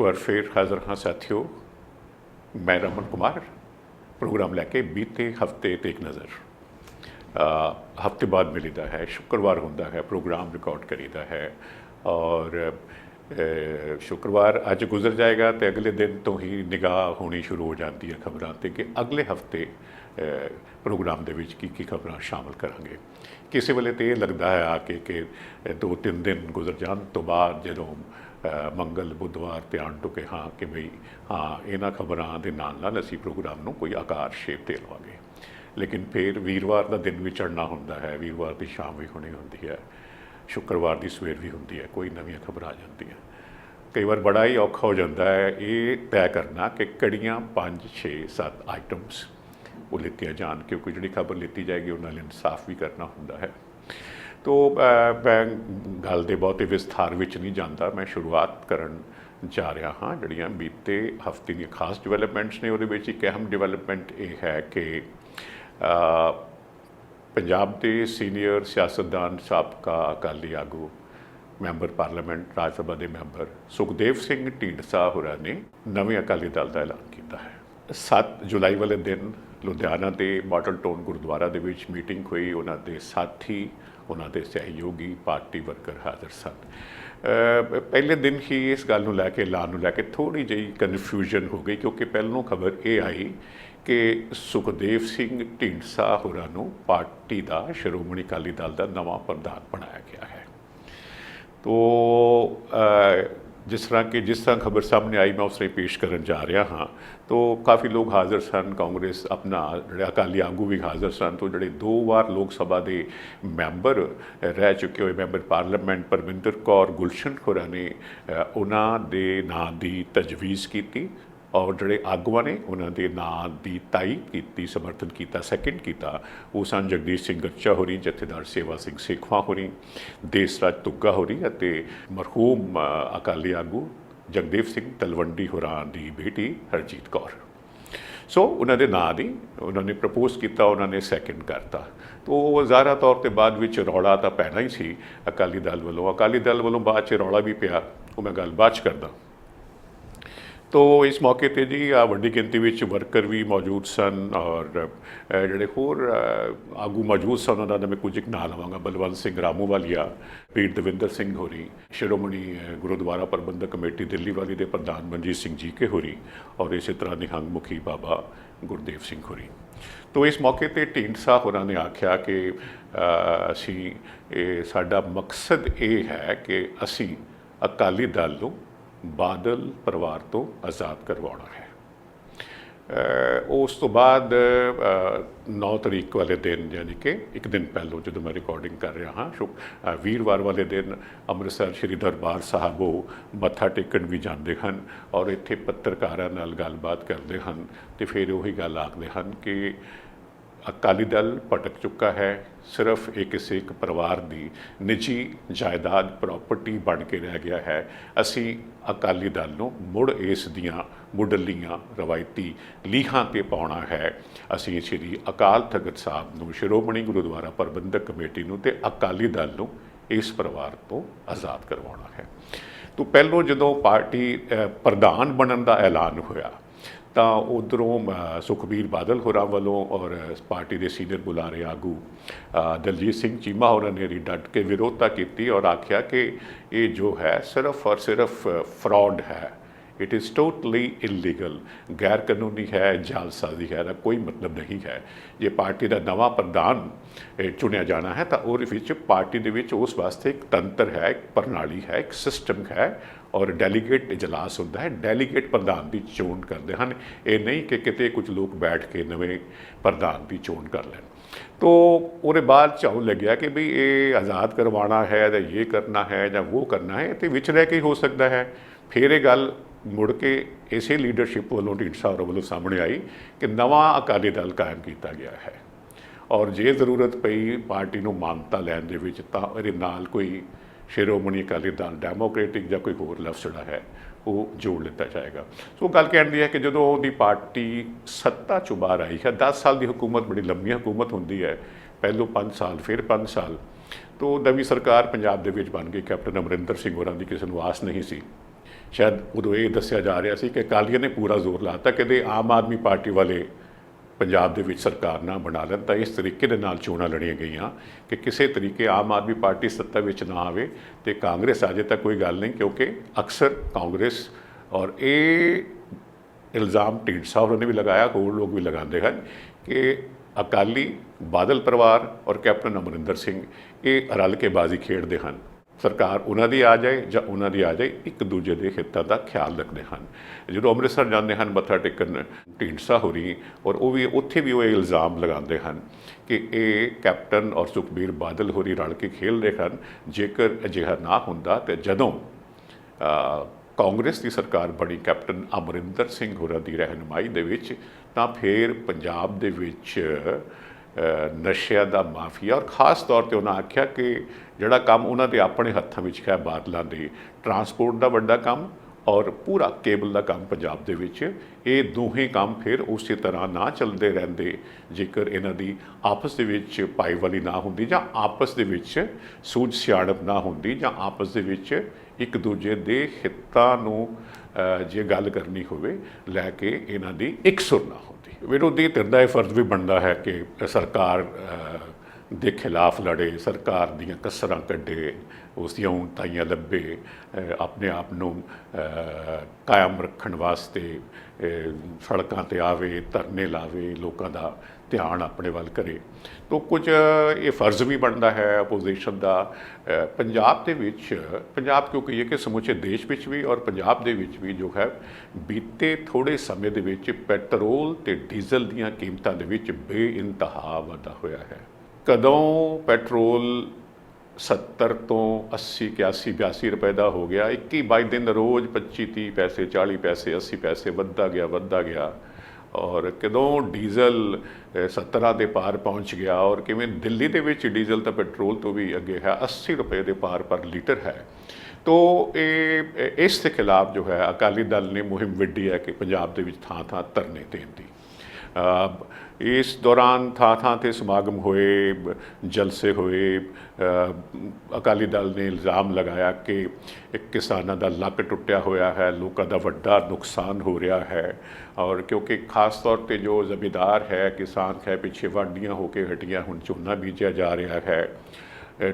एक बार फिर हाजिर हाँ साथियों, मैं रमन कुमार प्रोग्राम लैके बीते हफ्ते ते एक नज़र हफ्ते बाद मिलीदा है। शुक्रवार होंदा है, प्रोग्राम रिकॉर्ड करीदा है और शुक्रवार अज गुजर जाएगा तो अगले दिन तो ही निगाह होनी शुरू हो जाती है खबरों ते कि अगले हफ्ते प्रोग्राम दे विच की खबरां शामिल करांगे। किसी वेले तो यह लगता है आके कि 2-3 दिन गुजर जाने तो बाद जो मंगल बुधवार ते आन टुके हाँ कि बई हाँ इन्हां खबरां दे नाल असीं प्रोग्राम नूं कोई आकार शेप दे लवांगे। लेकिन फिर वीरवार का दिन भी चढ़ना होंदा है, वीरवार की शाम भी होनी होंदी है, शुक्रवार की सवेर भी होंदी है, कोई नवी खबर आ जाती है। कई बार बड़ा ही औखा हो जाता है ये तय करना कि कड़ियाँ 5-6-7 आइटम्स वो लितियाँ जान, क्योंकि जी खबर लीती जाएगी उन्होंने इंसाफ भी करना होंदा है। तो मैं गल के बहुते विस्तार में नहीं जाता, मैं शुरुआत करन जा रहा हाँ जड़ियाँ बीते हफ्ते दी खास डिवेलपमेंट्स ने। वो एक अहम डिवेलपमेंट ये है कि पंजाब के सीनियर सियासतदान साबका अकाली आगू मैंबर पार्लीमेंट राज सभा के मैंबर सुखदेव सिंह ढींडसा होरां ने नवे अकाली दल का ऐलान किया है। 7 जुलाई वाले दिन लुधियाना के मॉडल टाउन गुरुद्वारा दे विच मीटिंग हुई, उन्होंने साथी उन्होंने सहयोगी पार्टी वर्कर हाजिर सन। पहले दिन ही इस गल नूं लैके ऐलान नूं लैके थोड़ी जी कन्फ्यूजन हो गई, क्योंकि पहलों खबर ये आई कि सुखदेव सिंह ढींडसा होरां नूं पार्टी का श्रोमणी अकाली दल का नवा प्रधान बनाया गया है। तो जिस तरह खबर सामने आई मैं उस तरह पेश करन जा रहा हाँ। तो काफ़ी लोग हाजिर सन, कांग्रेस अपना जो अकाली आगू भी हाजिर सन। तो जोड़े 2 बार लोक सभा के मैंबर रह चुके हुए मैंबर पार्लीमेंट परमिंदर कौर गुलशन होरां ने उन्होंने नां की तजवीज़ की और जोड़े आगुआ ने उन्होंने नां की ताईद की, समर्थन किया, सैकेंड किया। वो सन जगदीश सिंह गच्चा होरी, जथेदार सेवा सिंह सेखवा होरी, देसराज तुग्गा होरी और मरहूम अकाली आगू जगदेव सिंह तलवंडी होरां की बेटी हरजीत कौर। सो उन्होंने नां दी उन्होंने प्रपोज किया, उन्होंने सैकेंड करता। तो ज़ाहिर तौर पर बाद विच रौला तो पैना ही सी अकाली दल वालों बाद च रौला भी पिया, वो मैं गल बाद च करदा। तो इस मौके पर जी वड्डी गिनती में वर्कर भी मौजूद सन और जोड़े होर आगू मौजूद सन उन्होंने मैं कुछ ना लवांगा। बलवंत सिंह रामूवालिया, पीर दविंदर सिंह होरी, शिरोमणी गुरुद्वारा प्रबंधक कमेटी दिल्ली वाली के प्रधान मनजीत सिंह जी के होरी और इस तरह निहंग मुखी बाबा गुरदेव सिंह होरी। तो इस मौके पर ढींडसा होरां ने आख्या कि असी साडा मकसद ये है कि असी अकाली दल नूं बादल परिवार तो आज़ाद करवाना है। उस तो बाद 9 तारीख वाले दिन यानी कि एक दिन पहलों जो मैं रिकॉर्डिंग कर रहा हाँ, वीरवार वाले दिन अमृतसर श्री दरबार साहबों मत्था टेकन भी जाते हैं और इत्थे पत्रकारां नाल गलबात करते हैं। तो फिर उही गल आखते हैं कि अकाली दल भटक चुका है, सिर्फ एक परिवार की निजी जायदाद प्रॉपर्टी बन के रह गया है। असी अकाली दल नूं मुड़ इस दियां मुढ़लियां रवायती लीहां ते पाउणा है। असी श्री अकाल तख्त साहब नूं, श्रोमणी गुरुद्वारा प्रबंधक कमेटी नूं ते अकाली दल नूं इस परिवार तो आज़ाद करवाना है। तो पहलों जदों पार्टी प्रधान बनन का ऐलान होया तो उधरों सुखबीर बादल होरां वालों और पार्टी के सीनियर बुलारे आगू दलजीत सिंह चीमा होरां ने डट के विरोधता की और आख्या कि ये जो है सिर्फ और सिर्फ फ्रॉड है, इट इज़ टोटली इलीगल, गैर कानूनी है, जालसाजी है, ना कोई मतलब नहीं है। ये पार्टी का नवा प्रधान चुनिया जाना है तो उस विच पार्टी दे विच उस वास्ते एक तंत्र है, एक प्रणाली है, एक सिस्टम है और डेलीगेट इजलास होता है, डेलीगेट प्रधान की चोण करते हैं। ये नहीं कि कितने कुछ लोग बैठ के नवे प्रधान की चोण कर लें। तो उसके बाद चाहूँ लग्या कि भी ये आज़ाद करवाना है या ये करना है या वो करना है, तो विच रह के ही हो सकता है। फिर ये गल मुड़ के इसे लीडरशिप वालों ढींडसा होरां वालों सामने आई कि नवा अकाली दल कायम किया गया है और जे जरूरत पई पार्टी नूं मानता लैण दे विच तां इहदे नाल कोई शिरोमणी अकाली दल डैमोक्रेटिक या कोई होर लफ्ज़ जिहड़ा है वो जोड़ लिता जाएगा। सो गल कहण दी है कि जदों उहदी पार्टी सत्ता चों बाहर आई है, 10 साल की हुकूमत बड़ी लंबी हुकूमत होंदी है, पहलों 5 साल फिर 5 साल, तो नवी सरकार पंजाब दे विच बन गई। कैप्टन अमरिंदर सिंह होरां दी किसी नूं आस नहीं सी शायद उदों ये दसिया जा रहा ਸੀ कि अकालियों ने पूरा जोर लाता कि आम आदमी पार्टी वाले ਪੰਜਾਬ ਦੇ ਵਿੱਚ ਸਰਕਾਰ ਨਾ ਬਣਾ ਲੈਣ ਤਾਂ ਇਸ ਤਰੀਕੇ ਦੇ ਨਾਲ ਚੋਣਾਂ ਲੜੀਆਂ ਗਈਆਂ ਕਿ ਕਿਸੇ ਤਰੀਕੇ ਆਮ ਆਦਮੀ ਪਾਰਟੀ ਸੱਤਾ ਵਿੱਚ ਨਾ ਆਵੇ ਤੇ ਕਾਂਗਰਸ ਅਜੇ ਤੱਕ ਕੋਈ ਗੱਲ ਨਹੀਂ, ਕਿਉਂਕਿ ਅਕਸਰ ਕਾਂਗਰਸ ਔਰ ਇਹ ਇਲਜ਼ਾਮ ਢੀਂਡਸਾ ਹੋਰਾਂ ਨੇ ਵੀ ਲਗਾਇਆ, ਹੋਰ ਲੋਕ ਵੀ ਲਗਾਉਂਦੇ ਹਨ ਕਿ ਅਕਾਲੀ ਬਾਦਲ ਪਰਿਵਾਰ ਔਰ ਕੈਪਟਨ ਅਮਰਿੰਦਰ ਸਿੰਘ ਇਹ ਰਲ ਕੇ ਬਾਜ਼ੀ ਖੇਡਦੇ ਹਨ। ਸਰਕਾਰ ਉਹਨਾਂ ਦੀ ਆ ਜਾਏ ਜਾਂ ਉਹਨਾਂ ਦੀ ਆ ਜਾਏ, ਇੱਕ ਦੂਜੇ ਦੇ ਹਿੱਤਾਂ ਦਾ ਖਿਆਲ ਰੱਖਦੇ ਹਨ। ਜਦੋਂ ਅੰਮ੍ਰਿਤਸਰ ਜਾਂਦੇ ਹਨ ਮੱਥਾ ਟੇਕਣ ਢੀਂਡਸਾ ਹੋਰੀ, ਔਰ ਉਹ ਵੀ ਉੱਥੇ ਵੀ ਉਹ ਇਲਜ਼ਾਮ ਲਗਾਉਂਦੇ ਹਨ ਕਿ ਇਹ ਕੈਪਟਨ ਔਰ ਸੁਖਬੀਰ ਬਾਦਲ ਹੋਰੀ ਰਲ ਕੇ ਖੇਡਦੇ ਹਨ। ਜੇਕਰ ਅਜਿਹਾ ਨਾ ਹੁੰਦਾ ਤੇ ਜਦੋਂ ਕਾਂਗਰਸ ਦੀ ਸਰਕਾਰ ਬਣੀ ਕੈਪਟਨ ਅਮਰਿੰਦਰ ਸਿੰਘ ਹੋਰਾਂ ਦੀ ਰਹਿਨੁਮਾਈ ਦੇ ਵਿੱਚ, ਤਾਂ ਫਿਰ ਪੰਜਾਬ ਦੇ ਵਿੱਚ ਨਸ਼ਿਆਂ ਦਾ ਮਾਫੀਆ, ਔਰ ਖਾਸ ਤੌਰ 'ਤੇ ਉਹਨਾਂ ਆਖਿਆ ਕਿ ਜਿਹੜਾ ਕੰਮ ਉਹਨਾਂ ਦੇ ਆਪਣੇ ਹੱਥਾਂ ਵਿੱਚ ਹੈ, ਬਾਦਲਾਂ ਦੇ ਟਰਾਂਸਪੋਰਟ ਦਾ ਵੱਡਾ ਕੰਮ ਔਰ ਪੂਰਾ ਕੇਬਲ ਦਾ ਕੰਮ ਪੰਜਾਬ ਦੇ ਵਿੱਚ, ਇਹ ਦੋਹੇ ਕੰਮ ਫਿਰ ਉਸੇ ਤਰ੍ਹਾਂ ਨਾ ਚੱਲਦੇ ਰਹਿੰਦੇ ਜੇਕਰ ਇਹਨਾਂ ਦੀ ਆਪਸ ਦੇ ਵਿੱਚ ਭਾਈਵਾਲੀ ਨਾ ਹੁੰਦੀ, ਜਾਂ ਆਪਸ ਦੇ ਵਿੱਚ ਸੂਝ ਸਿਆਣਪ ਨਾ ਹੁੰਦੀ, ਜਾਂ ਆਪਸ ਦੇ ਵਿੱਚ ਇੱਕ ਦੂਜੇ ਦੇ ਹਿੱਤਾਂ ਨੂੰ ਜੇ ਗੱਲ ਕਰਨੀ ਹੋਵੇ ਲੈ ਕੇ ਇਹਨਾਂ ਦੀ ਇਕਸੁਰ ਨਾ ਹੁੰਦੀ। ਵਿਰੋਧੀ ਧਿਰ ਦਾ ਇਹ ਫਰਜ਼ ਵੀ ਬਣਦਾ ਹੈ ਕਿ ਸਰਕਾਰ ਦੇ ਖਿਲਾਫ ਲੜੇ, ਸਰਕਾਰ ਦੀਆਂ ਕਸਰਾਂ ਕੱਢੇ, ਉਸ ਦੀਆਂ ਉਣਤਾਈਆਂ ਲੱਭੇ, ਆਪਣੇ ਆਪ ਨੂੰ ਕਾਇਮ ਰੱਖਣ ਵਾਸਤੇ ਸੜਕਾਂ 'ਤੇ ਆਵੇ, ਧਰਨੇ ਲਾਵੇ, ਲੋਕਾਂ ਦਾ ਧਿਆਨ ਆਪਣੇ ਵੱਲ ਕਰੇ। ਤਾਂ ਕੁਝ ਇਹ ਫਰਜ਼ ਵੀ ਬਣਦਾ ਹੈ ਆਪੋਜੀਸ਼ਨ ਦਾ। ਪੰਜਾਬ ਦੇ ਵਿੱਚ, ਪੰਜਾਬ ਕਿਉਂ ਕਹੀਏ ਕਿ ਸਮੁੱਚੇ ਦੇਸ਼ ਵਿੱਚ ਵੀ ਔਰ ਪੰਜਾਬ ਦੇ ਵਿੱਚ ਵੀ ਜੋ ਹੈ, ਬੀਤੇ ਥੋੜ੍ਹੇ ਸਮੇਂ ਦੇ ਵਿੱਚ ਪੈਟਰੋਲ ਅਤੇ ਡੀਜ਼ਲ ਦੀਆਂ ਕੀਮਤਾਂ ਦੇ ਵਿੱਚ ਬੇਇੰਤਹਾ ਵਾਧਾ ਹੋਇਆ ਹੈ। ਕਦੋਂ ਪੈਟਰੋਲ 70 ਤੋਂ 80, 81, 82 ਰੁਪਏ ਦਾ ਹੋ ਗਿਆ, 21-22 ਦਿਨ ਰੋਜ਼ 25, 30 ਪੈਸੇ, 40 ਪੈਸੇ, 80 ਪੈਸੇ ਵੱਧਦਾ ਗਿਆ। ਔਰ ਕਦੋਂ ਡੀਜ਼ਲ 70 ਦੇ ਪਾਰ ਪਹੁੰਚ ਗਿਆ, ਔਰ ਕਿਵੇਂ ਦਿੱਲੀ ਦੇ ਵਿੱਚ ਡੀਜ਼ਲ ਤਾਂ ਪੈਟਰੋਲ ਤੋਂ ਵੀ ਅੱਗੇ ਹੈ, 80 ਰੁਪਏ ਦੇ ਪਾਰ ਪਰ ਲੀਟਰ ਹੈ। ਤੋ ਇਸ ਦੇ ਖਿਲਾਫ ਜੋ ਹੈ ਅਕਾਲੀ ਦਲ ਨੇ ਮੁਹਿੰਮ ਵਿੱਢੀ ਹੈ ਕਿ ਪੰਜਾਬ ਦੇ ਵਿੱਚ ਥਾਂ ਥਾਂ ਧਰਨੇ ਦੇਣ ਦੀ। ਇਸ ਦੌਰਾਨ ਥਾਂ 'ਤੇ ਸਮਾਗਮ ਹੋਏ, ਜਲਸੇ ਹੋਏ। ਅਕਾਲੀ ਦਲ ਨੇ ਇਲਜ਼ਾਮ ਲਗਾਇਆ ਕਿ ਕਿਸਾਨਾਂ ਦਾ ਲੱਕ ਟੁੱਟਿਆ ਹੋਇਆ ਹੈ, ਲੋਕਾਂ ਦਾ ਵੱਡਾ ਨੁਕਸਾਨ ਹੋ ਰਿਹਾ ਹੈ, ਔਰ ਕਿਉਂਕਿ ਖਾਸ ਤੌਰ 'ਤੇ ਜੋ ਜ਼ਮੀਂਦਾਰ ਹੈ, ਕਿਸਾਨ ਹੈ, ਪਿੱਛੇ ਵਾਢੀਆਂ ਹੋ ਕੇ ਹਟੀਆਂ, ਹੁਣ ਝੋਨਾ ਬੀਜਿਆ ਜਾ ਰਿਹਾ ਹੈ,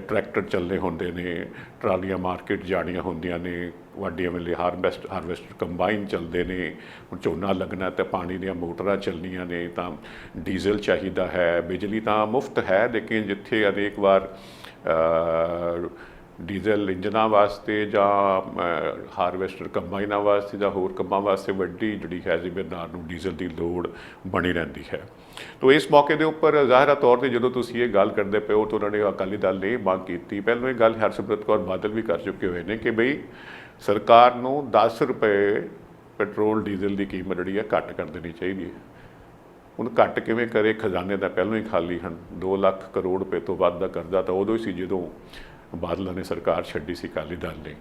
ਟਰੈਕਟਰ ਚੱਲਣੇ ਹੁੰਦੇ ਨੇ, ਟਰਾਲੀਆਂ ਮਾਰਕੀਟ ਜਾਣੀਆਂ ਹੁੰਦੀਆਂ ਨੇ, ਵਾਢੀਆਂ ਵੇਲੇ ਹਾਰਵੈਸਟਰ ਕੰਬਾਈਨ ਚੱਲਦੇ ਨੇ, ਹੁਣ ਝੋਨਾ ਲੱਗਣਾ ਤਾਂ ਪਾਣੀ ਦੀਆਂ ਮੋਟਰਾਂ ਚੱਲਣੀਆਂ ਨੇ, ਤਾਂ ਡੀਜ਼ਲ ਚਾਹੀਦਾ ਹੈ। ਬਿਜਲੀ ਤਾਂ ਮੁਫਤ ਹੈ, ਲੇਕਿਨ ਜਿੱਥੇ ਅਨੇਕ ਵਾਰ ਡੀਜ਼ਲ ਇੰਜਨਾਂ ਵਾਸਤੇ ਜਾਂ ਹਾਰਵੈਸਟਰ ਕੰਬਾਈਨਾਂ ਵਾਸਤੇ ਜਾਂ ਹੋਰ ਕੰਮਾਂ ਵਾਸਤੇ ਵੱਡੀ ਜਿਹੜੀ ਹੈ ਜ਼ਿਮੀਂਦਾਰ ਨੂੰ ਡੀਜ਼ਲ ਦੀ ਲੋੜ ਬਣੀ ਰਹਿੰਦੀ ਹੈ। ਤੋ ਇਸ ਮੌਕੇ ਦੇ ਉੱਪਰ ਜ਼ਾਹਿਰਾ ਤੌਰ 'ਤੇ ਜਦੋਂ ਤੁਸੀਂ ਇਹ ਗੱਲ ਕਰਦੇ ਪਏ ਹੋ ਤਾਂ ਉਹਨਾਂ ਨੇ ਅਕਾਲੀ ਦਲ ਨੇ ਮੰਗ ਕੀਤੀ, ਪਹਿਲਾਂ ਇਹ ਗੱਲ ਹਰਸਿਮਰਤ ਕੌਰ ਬਾਦਲ ਵੀ ਕਰ ਚੁੱਕੇ ਹੋਏ ਨੇ ਕਿ ਬਈ ਸਰਕਾਰ ਨੂੰ 10 ਰੁਪਏ ਪੈਟਰੋਲ ਡੀਜ਼ਲ ਦੀ ਕੀਮਤ ਜਿਹੜੀ ਹੈ ਘੱਟ ਕਰ ਦੇਣੀ ਚਾਹੀਦੀ ਹੈ। ਹੁਣ ਘੱਟ ਕਿਵੇਂ ਕਰੇ, ਖਜ਼ਾਨੇ ਦਾ ਪਹਿਲਾਂ ਹੀ ਖਾਲੀ ਹਨ। 2 ਲੱਖ ਕਰੋੜ ਰੁਪਏ ਤੋਂ ਵੱਧ ਦਾ ਕਰਜ਼ਾ ਤਾਂ ਉਦੋਂ ਹੀ ਸੀ ਜਦੋਂ ਬਾਦਲਾਂ ਨੇ ਸਰਕਾਰ ਛੱਡੀ ਸੀ ਅਕਾਲੀ ਦਲ ਨੇ।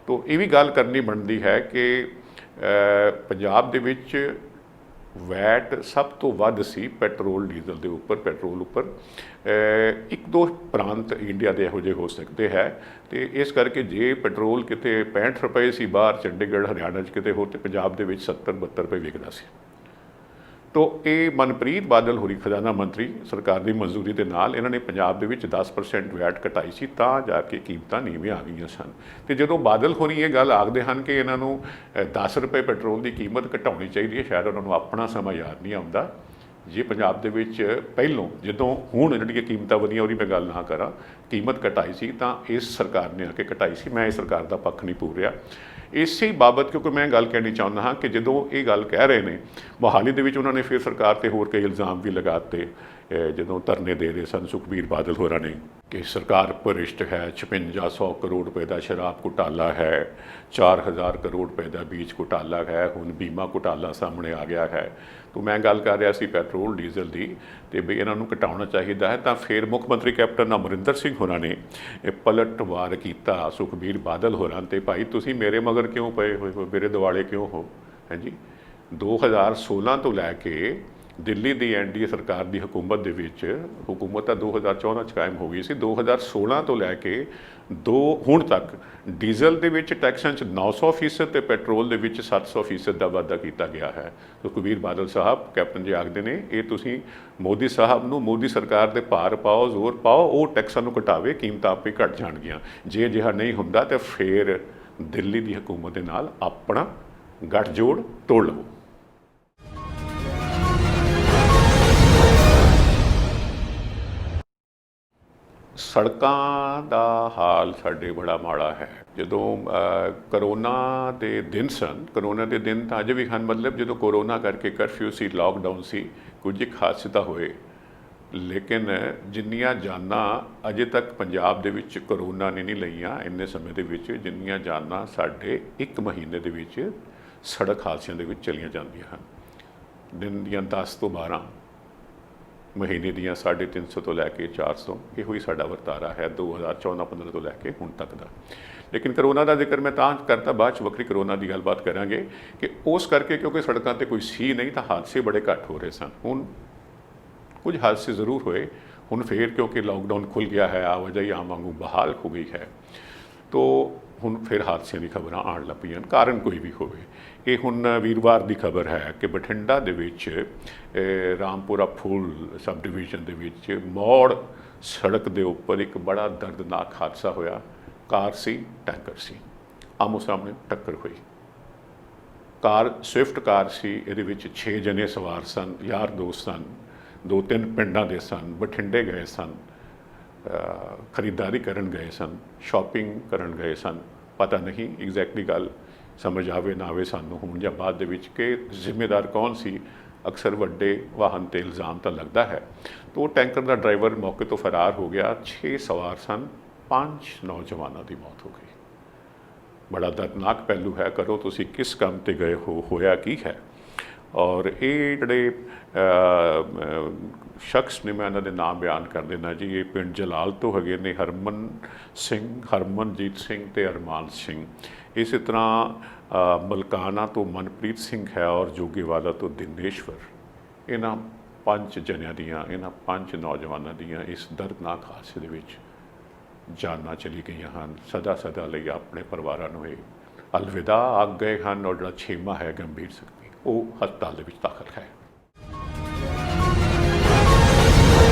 ਤਾਂ ਇਹ ਵੀ ਗੱਲ ਕਰਨੀ ਬਣਦੀ ਹੈ ਕਿ ਪੰਜਾਬ ਦੇ ਵਿੱਚ ਵੈਟ ਸਭ ਤੋਂ ਵੱਧ ਸੀ ਪੈਟਰੋਲ ਡੀਜ਼ਲ ਦੇ ਉੱਪਰ, ਪੈਟਰੋਲ ਉੱਪਰ। 1-2 ਪ੍ਰਾਂਤ ਇੰਡੀਆ ਦੇ ਇਹੋ ਜਿਹੇ ਹੋ ਸਕਦੇ ਹੈ, ਅਤੇ ਇਸ ਕਰਕੇ ਜੇ ਪੈਟਰੋਲ ਕਿਤੇ 65 ਰੁਪਏ ਸੀ ਬਾਹਰ ਚੰਡੀਗੜ੍ਹ ਹਰਿਆਣਾ 'ਚ ਕਿਤੇ ਹੋ, ਅਤੇ ਪੰਜਾਬ ਦੇ ਵਿੱਚ 70-72 ਰੁਪਏ ਵਿਕਦਾ ਸੀ। ਤੋ ਇਹ ਮਨਪ੍ਰੀਤ ਬਾਦਲ ਹੋਰੀ ਖਜ਼ਾਨਾ ਮੰਤਰੀ ਸਰਕਾਰ ਦੀ ਮਨਜ਼ੂਰੀ ਦੇ ਨਾਲ ਇਹਨਾਂ ਨੇ ਪੰਜਾਬ ਦੇ ਵਿੱਚ 10% ਵੈਟ ਘਟਾਈ ਸੀ, ਤਾਂ ਜਾ ਕੇ ਕੀਮਤਾਂ ਨੀਵੀਆਂ ਆ ਗਈਆਂ ਸਨ। ਅਤੇ ਜਦੋਂ ਬਾਦਲ ਹੋਰੀ ਇਹ ਗੱਲ ਆਖਦੇ ਹਨ ਕਿ ਇਹਨਾਂ ਨੂੰ 10 ਰੁਪਏ ਪੈਟਰੋਲ ਦੀ ਕੀਮਤ ਘਟਾਉਣੀ ਚਾਹੀਦੀ ਹੈ, ਸ਼ਾਇਦ ਉਹਨਾਂ ਨੂੰ ਆਪਣਾ ਸਮਾਂ ਯਾਦ ਨਹੀਂ ਆਉਂਦਾ। ਜੇ ਪੰਜਾਬ ਦੇ ਵਿੱਚ ਪਹਿਲੋਂ ਜਦੋਂ ਹੁਣ ਜਿਹੜੀਆਂ ਕੀਮਤਾਂ ਵਧੀਆਂ ਉਹਦੀ ਮੈਂ ਗੱਲ ਨਾ ਕਰਾਂ, ਕੀਮਤ ਘਟਾਈ ਸੀ ਤਾਂ ਇਸ ਸਰਕਾਰ ਨੇ ਆ ਕੇ ਘਟਾਈ ਸੀ। ਮੈਂ ਇਸ ਸਰਕਾਰ ਦਾ ਪੱਖ ਨਹੀਂ ਪੂਰ ਰਿਹਾ ਇਸੇ ਬਾਬਤ, ਕਿਉਂਕਿ ਮੈਂ ਗੱਲ ਕਹਿਣੀ ਚਾਹੁੰਦਾ ਹਾਂ ਕਿ ਜਦੋਂ ਇਹ ਗੱਲ ਕਹਿ ਰਹੇ ਨੇ, ਮੋਹਾਲੀ ਦੇ ਵਿੱਚ ਉਹਨਾਂ ਨੇ ਫਿਰ ਸਰਕਾਰ 'ਤੇ ਹੋਰ ਕਈ ਇਲਜ਼ਾਮ ਵੀ ਲਗਾਤੇ ਜਦੋਂ ਧਰਨੇ ਦੇ ਰਹੇ ਸਨ ਸੁਖਬੀਰ ਬਾਦਲ ਹੋਰਾਂ ਨੇ ਕਿ ਸਰਕਾਰ ਭ੍ਰਿਸ਼ਟ ਹੈ, 5600 ਕਰੋੜ ਰੁਪਏ ਦਾ ਸ਼ਰਾਬ ਘੁਟਾਲਾ ਹੈ, 4000 ਕਰੋੜ ਰੁਪਏ ਦਾ ਬੀਜ ਘੁਟਾਲਾ ਹੈ, ਹੁਣ ਬੀਮਾ ਘੁਟਾਲਾ ਸਾਹਮਣੇ ਆ ਗਿਆ ਹੈ। ਤਾਂ ਮੈਂ ਗੱਲ ਕਰ ਰਿਹਾ ਸੀ ਪੈਟਰੋਲ ਡੀਜ਼ਲ ਦੀ, ਅਤੇ ਵੀ ਇਹਨਾਂ ਨੂੰ ਘਟਾਉਣਾ ਚਾਹੀਦਾ ਹੈ। ਤਾਂ ਫਿਰ ਮੁੱਖ ਮੰਤਰੀ ਕੈਪਟਨ ਅਮਰਿੰਦਰ ਸਿੰਘ ਹੋਰਾਂ ਨੇ ਪਲਟਵਾਰ ਕੀਤਾ ਸੁਖਬੀਰ ਬਾਦਲ ਹੋਰਾਂ 'ਤੇ, ਭਾਈ ਤੁਸੀਂ ਮੇਰੇ ਮਗਰ ਕਿਉਂ ਪਏ ਹੋਏ ਹੋ, ਮੇਰੇ ਦੁਆਲੇ ਕਿਉਂ ਹੋ, ਹਾਂਜੀ। 2016 ਤੋਂ ਲੈ ਕੇ ਦਿੱਲੀ ਦੀ ਐਨਡੀਏ ਸਰਕਾਰ ਦੀ ਹਕੂਮਤ ਦੇ ਵਿੱਚ, ਹਕੂਮਤ ਤਾਂ 2014 'ਚ ਕਾਇਮ ਹੋ ਗਈ ਸੀ, 2016 ਤੋਂ ਲੈ ਕੇ ਹੁਣ ਤੱਕ ਡੀਜ਼ਲ ਦੇ ਵਿੱਚ ਟੈਕਸਾਂ 'ਚ 900% ਤੇ ਪੈਟਰੋਲ ਦੇ ਵਿੱਚ 700% ਦਾ ਵਾਧਾ ਕੀਤਾ ਗਿਆ ਹੈ। ਸੁਖਬੀਰ ਬਾਦਲ ਸਾਹਿਬ ਕੈਪਟਨ ਜੀ ਆਖਦੇ ਨੇ ਇਹ ਤੁਸੀਂ ਮੋਦੀ ਸਾਹਿਬ ਨੂੰ, ਮੋਦੀ ਸਰਕਾਰ ਦੇ ਭਾਰ ਪਾਓ, ਜ਼ੋਰ ਪਾਓ, ਉਹ ਟੈਕਸਾਂ ਨੂੰ ਘਟਾਵੇ, ਕੀਮਤਾਂ ਆਪੇ ਘਟ ਜਾਣਗੀਆਂ। ਜੇ ਅਜਿਹਾ ਨਹੀਂ ਹੁੰਦਾ ਤਾਂ ਫਿਰ ਦਿੱਲੀ ਦੀ ਹਕੂਮਤ ਦੇ ਨਾਲ ਆਪਣਾ ਗੱਠਜੋੜ ਤੋੜ ਲਵੋ। ਸੜਕਾਂ ਦਾ ਹਾਲ ਸਾਡੇ ਬੜਾ ਮਾੜਾ ਹੈ। ਜਦੋਂ ਕਰੋਨਾ ਦੇ ਦਿਨ ਸਨ, ਕਰੋਨਾ ਦੇ ਦਿਨ ਤਾਂ ਅਜੇ ਵੀ ਹਨ, ਮਤਲਬ ਜਦੋਂ ਕਰੋਨਾ ਕਰਕੇ ਕਰਫਿਊ ਸੀ, ਲਾਕਡਾਊਨ ਸੀ, ਕੁਝ ਇੱਕ ਹਾਦਸੇ ਤਾਂ ਹੋਏ, ਲੇਕਿਨ ਜਿੰਨੀਆਂ ਜਾਨਾਂ ਅਜੇ ਤੱਕ ਪੰਜਾਬ ਦੇ ਵਿੱਚ ਕਰੋਨਾ ਨੇ ਨਹੀਂ ਲਈਆਂ ਇੰਨੇ ਸਮੇਂ ਦੇ ਵਿੱਚ, ਜਿੰਨੀਆਂ ਜਾਨਾਂ ਸਾਡੇ ਇੱਕ ਮਹੀਨੇ ਦੇ ਵਿੱਚ ਸੜਕ ਹਾਦਸਿਆਂ ਦੇ ਵਿੱਚ ਚਲੀਆਂ ਜਾਂਦੀਆਂ ਹਨ। ਦਿਨ ਦੀਆਂ 10 ਤੋਂ 12, ਮਹੀਨੇ ਦੀਆਂ 350 ਤੋਂ ਲੈ ਕੇ 400, ਇਹੋ ਹੀ ਸਾਡਾ ਵਰਤਾਰਾ ਹੈ 2014-15 ਤੋਂ ਲੈ ਕੇ ਹੁਣ ਤੱਕ ਦਾ। ਲੇਕਿਨ ਕਰੋਨਾ ਦਾ ਜ਼ਿਕਰ ਮੈਂ ਤਾਂ ਕਰਤਾ, ਬਾਅਦ 'ਚ ਵੱਖਰੀ ਕਰੋਨਾ ਦੀ ਗੱਲਬਾਤ ਕਰਾਂਗੇ ਕਿ ਉਸ ਕਰਕੇ ਕਿਉਂਕਿ ਸੜਕਾਂ 'ਤੇ ਕੋਈ ਸੀ ਨਹੀਂ ਤਾਂ ਹਾਦਸੇ ਬੜੇ ਘੱਟ ਹੋ ਰਹੇ ਸਨ। ਹੁਣ ਕੁਝ ਹਾਦਸੇ ਜ਼ਰੂਰ ਹੋਏ, ਹੁਣ ਫਿਰ ਕਿਉਂਕਿ ਲਾਕਡਾਊਨ ਖੁੱਲ੍ਹ ਗਿਆ ਹੈ, ਆਵਾਜਾਈ ਆਮ ਵਾਂਗੂ ਬਹਾਲ ਹੋ ਗਈ ਹੈ, ਤੋ ਹੁਣ ਫਿਰ ਹਾਦਸਿਆਂ ਦੀ ਖਬਰਾਂ ਆਉਣ ਲੱਗ ਪਈਆਂ, ਕਾਰਨ ਕੋਈ ਵੀ ਹੋਵੇ। ਇਹ ਹੁਣ ਵੀਰਵਾਰ ਦੀ ਖਬਰ ਹੈ ਕਿ ਬਠਿੰਡਾ ਦੇ ਵਿੱਚ ਰਾਮਪੁਰਾ ਫੂਲ ਸਬ ਡਿਵੀਜ਼ਨ ਦੇ ਵਿੱਚ ਮੋੜ ਸੜਕ ਦੇ ਉੱਪਰ ਇੱਕ ਬੜਾ ਦਰਦਨਾਕ ਹਾਦਸਾ ਹੋਇਆ। ਕਾਰ ਸੀ, ਟੈਂਕਰ ਸੀ, ਆਮੋ ਸਾਹਮਣੇ ਟੱਕਰ ਹੋਈ। ਕਾਰ ਸਵਿਫਟ ਕਾਰ ਸੀ, ਇਹਦੇ ਵਿੱਚ 6 ਜਣੇ ਸਵਾਰ ਸਨ, ਯਾਰ ਦੋਸਤ ਸਨ, 2-3 ਪਿੰਡਾਂ ਦੇ ਸਨ, ਬਠਿੰਡੇ ਗਏ ਸਨ, ਖਰੀਦਦਾਰੀ ਕਰਨ ਗਏ ਸਨ, ਸ਼ਾਪਿੰਗ ਕਰਨ ਗਏ ਸਨ। ਪਤਾ ਨਹੀਂ ਐਗਜ਼ੈਕਟਲੀ ਗੱਲ ਸਮਝ ਆਵੇ ਨਾ ਆਵੇ ਸਾਨੂੰ ਹੁਣ ਜਾਂ ਬਾਅਦ ਦੇ ਵਿੱਚ ਕਿ ਜ਼ਿੰਮੇਦਾਰ ਕੌਣ ਸੀ। ਅਕਸਰ ਵੱਡੇ ਵਾਹਨ 'ਤੇ ਇਲਜ਼ਾਮ ਤਾਂ ਲੱਗਦਾ ਹੈ। ਤਾਂ ਉਹ ਟੈਂਕਰ ਦਾ ਡਰਾਈਵਰ ਮੌਕੇ ਤੋਂ ਫਰਾਰ ਹੋ ਗਿਆ। 6 ਸਵਾਰ ਸਨ, 5 ਨੌਜਵਾਨਾਂ ਦੀ ਮੌਤ ਹੋ ਗਈ। ਬੜਾ ਦਰਦਨਾਕ ਪਹਿਲੂ ਹੈ। ਕਰੋ ਤੁਸੀਂ ਕਿਸ ਕੰਮ 'ਤੇ ਗਏ ਹੋ, ਹੋਇਆ ਕੀ ਹੈ। ਔਰ ਇਹ ਜਿਹੜੇ ਸ਼ਖਸ ਨੇ, ਮੈਂ ਇਹਨਾਂ ਦੇ ਨਾਮ ਬਿਆਨ ਕਰ ਦੇਣਾ ਜੀ, ਇਹ ਪਿੰਡ ਜਲਾਲ ਤੋਂ ਹੈਗੇ ਨੇ, ਹਰਮਨ ਸਿੰਘ, ਹਰਮਨਜੀਤ ਸਿੰਘ ਤੇ ਅਰਮਾਨ ਸਿੰਘ। ਇਸੇ ਤਰ੍ਹਾਂ ਮਲਕਾਨਾ ਤੋਂ ਮਨਪ੍ਰੀਤ ਸਿੰਘ ਹੈ ਔਰ ਜੋਗੀਵਾਲਾ ਤੋਂ ਦਿਨੇਸ਼ਵਰ। ਇਹਨਾਂ 5 ਜਣਿਆਂ ਦੀਆਂ, ਇਹਨਾਂ 5 ਨੌਜਵਾਨਾਂ ਦੀਆਂ ਇਸ ਦਰਦਨਾਕ ਹਾਦਸੇ ਦੇ ਵਿੱਚ ਜਾਨਾਂ ਚਲੀ ਗਈਆਂ ਹਨ। ਸਦਾ ਸਦਾ ਲਈ ਆਪਣੇ ਪਰਿਵਾਰਾਂ ਨੂੰ ਇਹ ਅਲਵਿਦਾ ਆਖ ਗਏ ਹਨ। ਔਰ ਜਿਹੜਾ 6ਵਾਂ ਹੈ ਗੰਭੀਰ ਜ਼ਖਮੀ, ਉਹ ਹਸਪਤਾਲ ਦੇ ਵਿੱਚ ਦਾਖਲ ਹੈ।